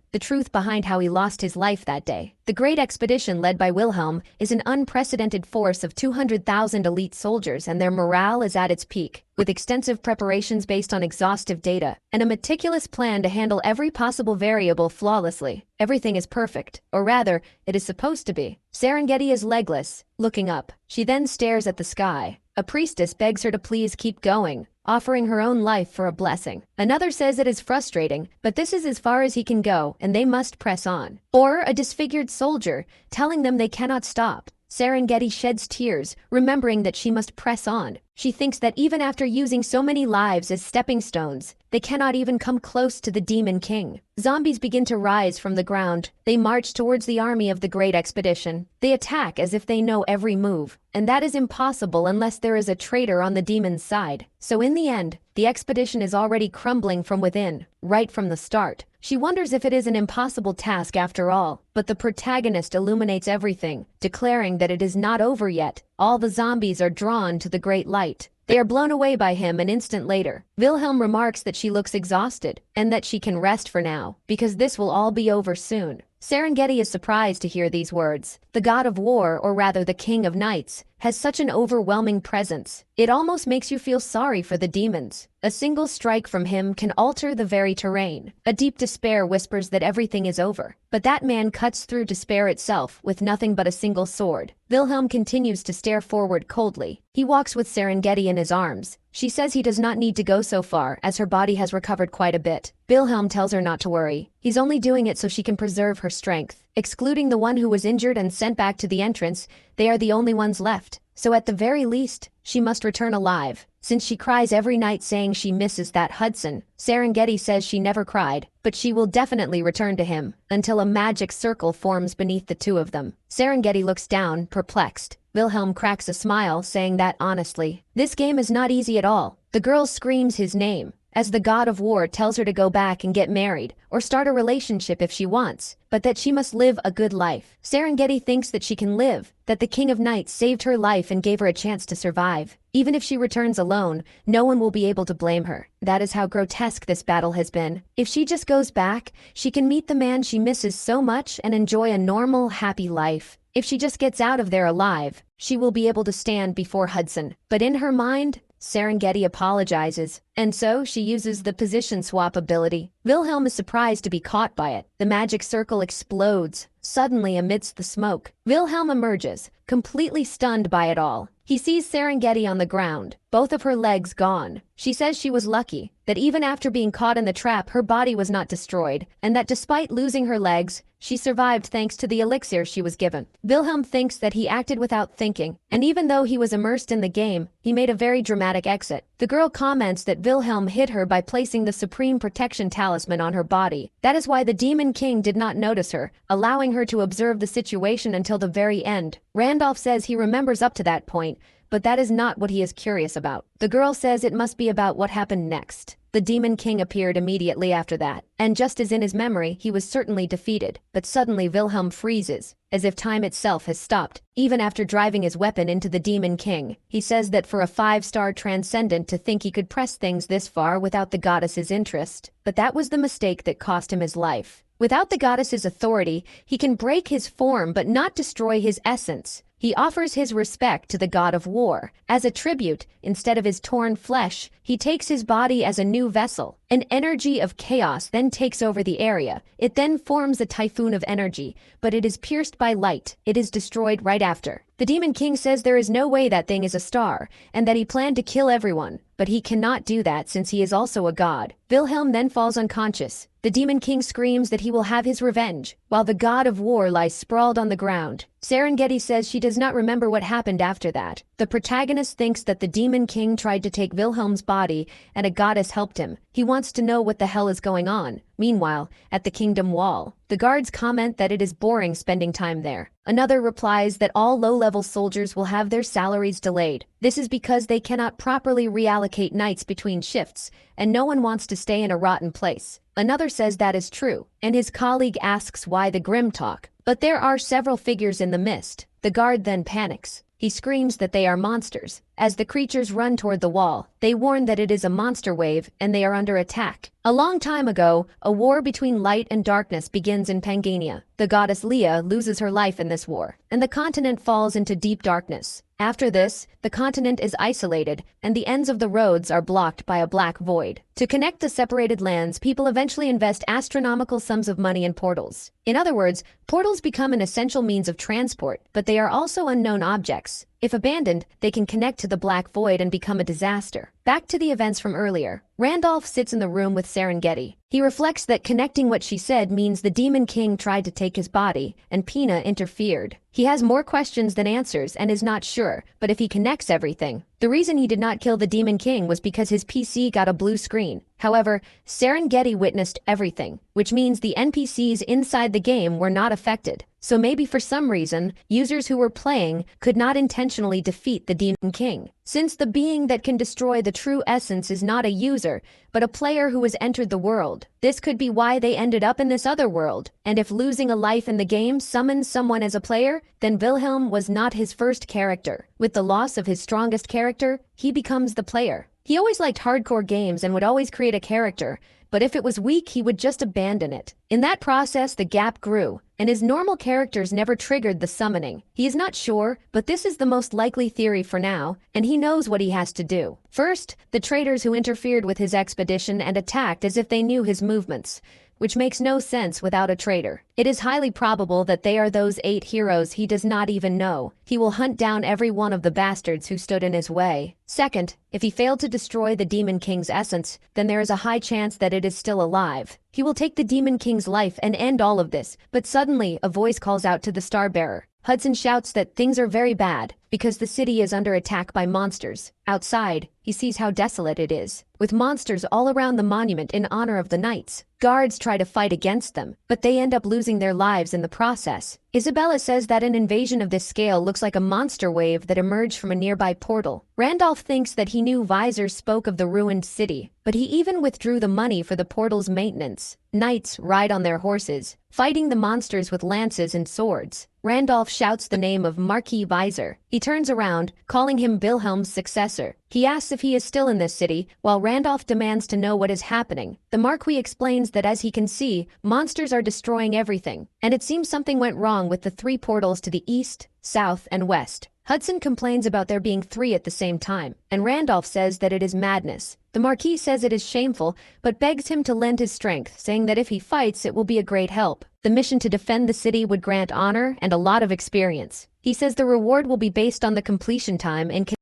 behind how he lost his life that day. The great expedition led by Wilhelm is an unprecedented force of 200,000 elite soldiers, and their morale is at its peak, with extensive preparations based on exhaustive data and a meticulous plan to handle every possible variable flawlessly. Everything is perfect, or rather, it is supposed to be. Serengeti is legless, looking up. She then stares at the sky. A priestess begs her to please keep going, offering her own life for a blessing. Another says it is frustrating, but this is as far as he can go and they must press on. Or a disfigured soldier telling them they cannot stop. Serengeti sheds tears, remembering that she must press on. She thinks that even after using so many lives as stepping stones, they cannot even come close to the Demon King. Zombies begin to rise from the ground. They march towards the army of the Great Expedition. They attack as if they know every move, and that is impossible unless there is a traitor on the demon's side. So in the end, the expedition is already crumbling from within, right from the start. She wonders if it is an impossible task after all, but the protagonist illuminates everything, declaring that it is not over yet. All the zombies are drawn to the great light. They are blown away by him an instant later. Wilhelm remarks that she looks exhausted, and that she can rest for now, because this will all be over soon. Serengeti is surprised to hear these words. The god of war, or rather the king of knights, has such an overwhelming presence. It almost makes you feel sorry for the demons. A single strike from him can alter the very terrain. A deep despair whispers that everything is over. But that man cuts through despair itself with nothing but a single sword. Wilhelm continues to stare forward coldly. He walks with Serengeti in his arms. She says he does not need to go so far, as her body has recovered quite a bit. Wilhelm tells her not to worry. He's only doing it so she can preserve her strength. Excluding the one who was injured and sent back to the entrance, they are the only ones left. So at the very least, she must return alive. Since she cries every night saying she misses that Hudson, Serengeti says she never cried, but she will definitely return to him, until a magic circle forms beneath the two of them. Serengeti looks down, perplexed. Wilhelm cracks a smile, saying that honestly, this game is not easy at all. The girl screams his name, as the god of war tells her to go back and get married, or start a relationship if she wants, but that she must live a good life. Serengeti thinks that she can live, that the King of Knights saved her life and gave her a chance to survive. Even if she returns alone, no one will be able to blame her. That is how grotesque this battle has been. If she just goes back, she can meet the man she misses so much and enjoy a normal, happy life. If she just gets out of there alive, she will be able to stand before Hudson. But in her mind, Serengeti apologizes, and so she uses the position swap ability. Wilhelm is surprised to be caught by it. The magic circle explodes, suddenly amidst the smoke. Wilhelm emerges, completely stunned by it all. He sees Serengeti on the ground, both of her legs gone. She says she was lucky, that even after being caught in the trap her body was not destroyed, and that despite losing her legs, she survived thanks to the elixir she was given. Wilhelm thinks that he acted without thinking, and even though he was immersed in the game, he made a very dramatic exit. The girl comments that Wilhelm hid her by placing the Supreme Protection Talisman on her body. That is why the Demon King did not notice her, allowing her to observe the situation until the very end. Randolph says he remembers up to that point, but that is not what he is curious about. The girl says it must be about what happened next. The Demon King appeared immediately after that, and just as in his memory, he was certainly defeated. But suddenly Wilhelm freezes, as if time itself has stopped. Even after driving his weapon into the Demon King, he says that for a 5-star transcendent to think he could press things this far without the goddess's interest. But that was the mistake that cost him his life. Without the goddess's authority, he can break his form but not destroy his essence. He offers his respect to the god of war. As a tribute, instead of his torn flesh, he takes his body as a new vessel. An energy of chaos then takes over the area. It then forms a typhoon of energy, but it is pierced by light. It is destroyed right after. The Demon King says there is no way that thing is a star, and that he planned to kill everyone, but he cannot do that since he is also a god. Wilhelm then falls unconscious. The Demon King screams that he will have his revenge, while the god of war lies sprawled on the ground. Serengeti says she does not remember what happened after that. The protagonist thinks that the Demon King tried to take Wilhelm's body and a goddess helped him. He wants to know what the hell is going on. Meanwhile, at the Kingdom Wall, the guards comment that it is boring spending time there. Another replies that all low-level soldiers will have their salaries delayed. This is because they cannot properly reallocate nights between shifts, and no one wants to stay in a rotten place. Another says that is true, and his colleague asks why the grim talk. But there are several figures in the mist. The guard then panics. He screams that they are monsters. As the creatures run toward the wall, they warn that it is a monster wave and they are under attack. A long time ago, a war between light and darkness begins in Pangania. The goddess Leah loses her life in this war, and the continent falls into deep darkness. After this, the continent is isolated, and the ends of the roads are blocked by a black void. To connect the separated lands, people eventually invest astronomical sums of money in portals. In other words, portals become an essential means of transport, but they are also unknown objects. If abandoned, they can connect to the black void and become a disaster. Back to the events from earlier. Randolph sits in the room with Serengeti. He reflects that connecting what she said means the Demon King tried to take his body, and Pina interfered. He has more questions than answers and is not sure, but if he connects everything, the reason he did not kill the Demon King was because his PC got a blue screen. However, Serengeti witnessed everything, which means the NPCs inside the game were not affected. So maybe for some reason, users who were playing could not intentionally defeat the Demon King. Since the being that can destroy the true essence is not a user, but a player who has entered the world, this could be why they ended up in this other world. And if losing a life in the game summons someone as a player, then Wilhelm was not his first character. With the loss of his strongest character, he becomes the player. He always liked hardcore games and would always create a character, but if it was weak, he would just abandon it. In that process, the gap grew, and his normal characters never triggered the summoning. He is not sure, but this is the most likely theory for now, and he knows what he has to do. First, the traitors who interfered with his expedition and attacked as if they knew his movements, which makes no sense without a traitor. It is highly probable that they are those 8 heroes he does not even know. He will hunt down every one of the bastards who stood in his way. Second, if he failed to destroy the Demon King's essence, then there is a high chance that it is still alive. He will take the Demon King's life and end all of this, but suddenly a voice calls out to the Starbearer. Hudson shouts that things are very bad because the city is under attack by monsters. Outside, he sees how desolate it is, with monsters all around the monument in honor of the knights. Guards try to fight against them, but they end up losing their lives in the process. Isabella says that an invasion of this scale looks like a monster wave that emerged from a nearby portal. Randolph thinks that he knew Visor spoke of the ruined city, but he even withdrew the money for the portal's maintenance. Knights ride on their horses, fighting the monsters with lances and swords. Randolph shouts the name of Marquis Visor. He turns around, calling him Wilhelm's successor. He asks if he is still in this city, while Randolph demands to know what is happening. The Marquis explains that as he can see, monsters are destroying everything, and it seems something went wrong with the 3 portals to the east, south, and west. Hudson complains about there being 3 at the same time, and Randolph says that it is madness. The Marquis says it is shameful, but begs him to lend his strength, saying that if he fights, it will be a great help. The mission to defend the city would grant honor and a lot of experience. He says the reward will be based on the completion time and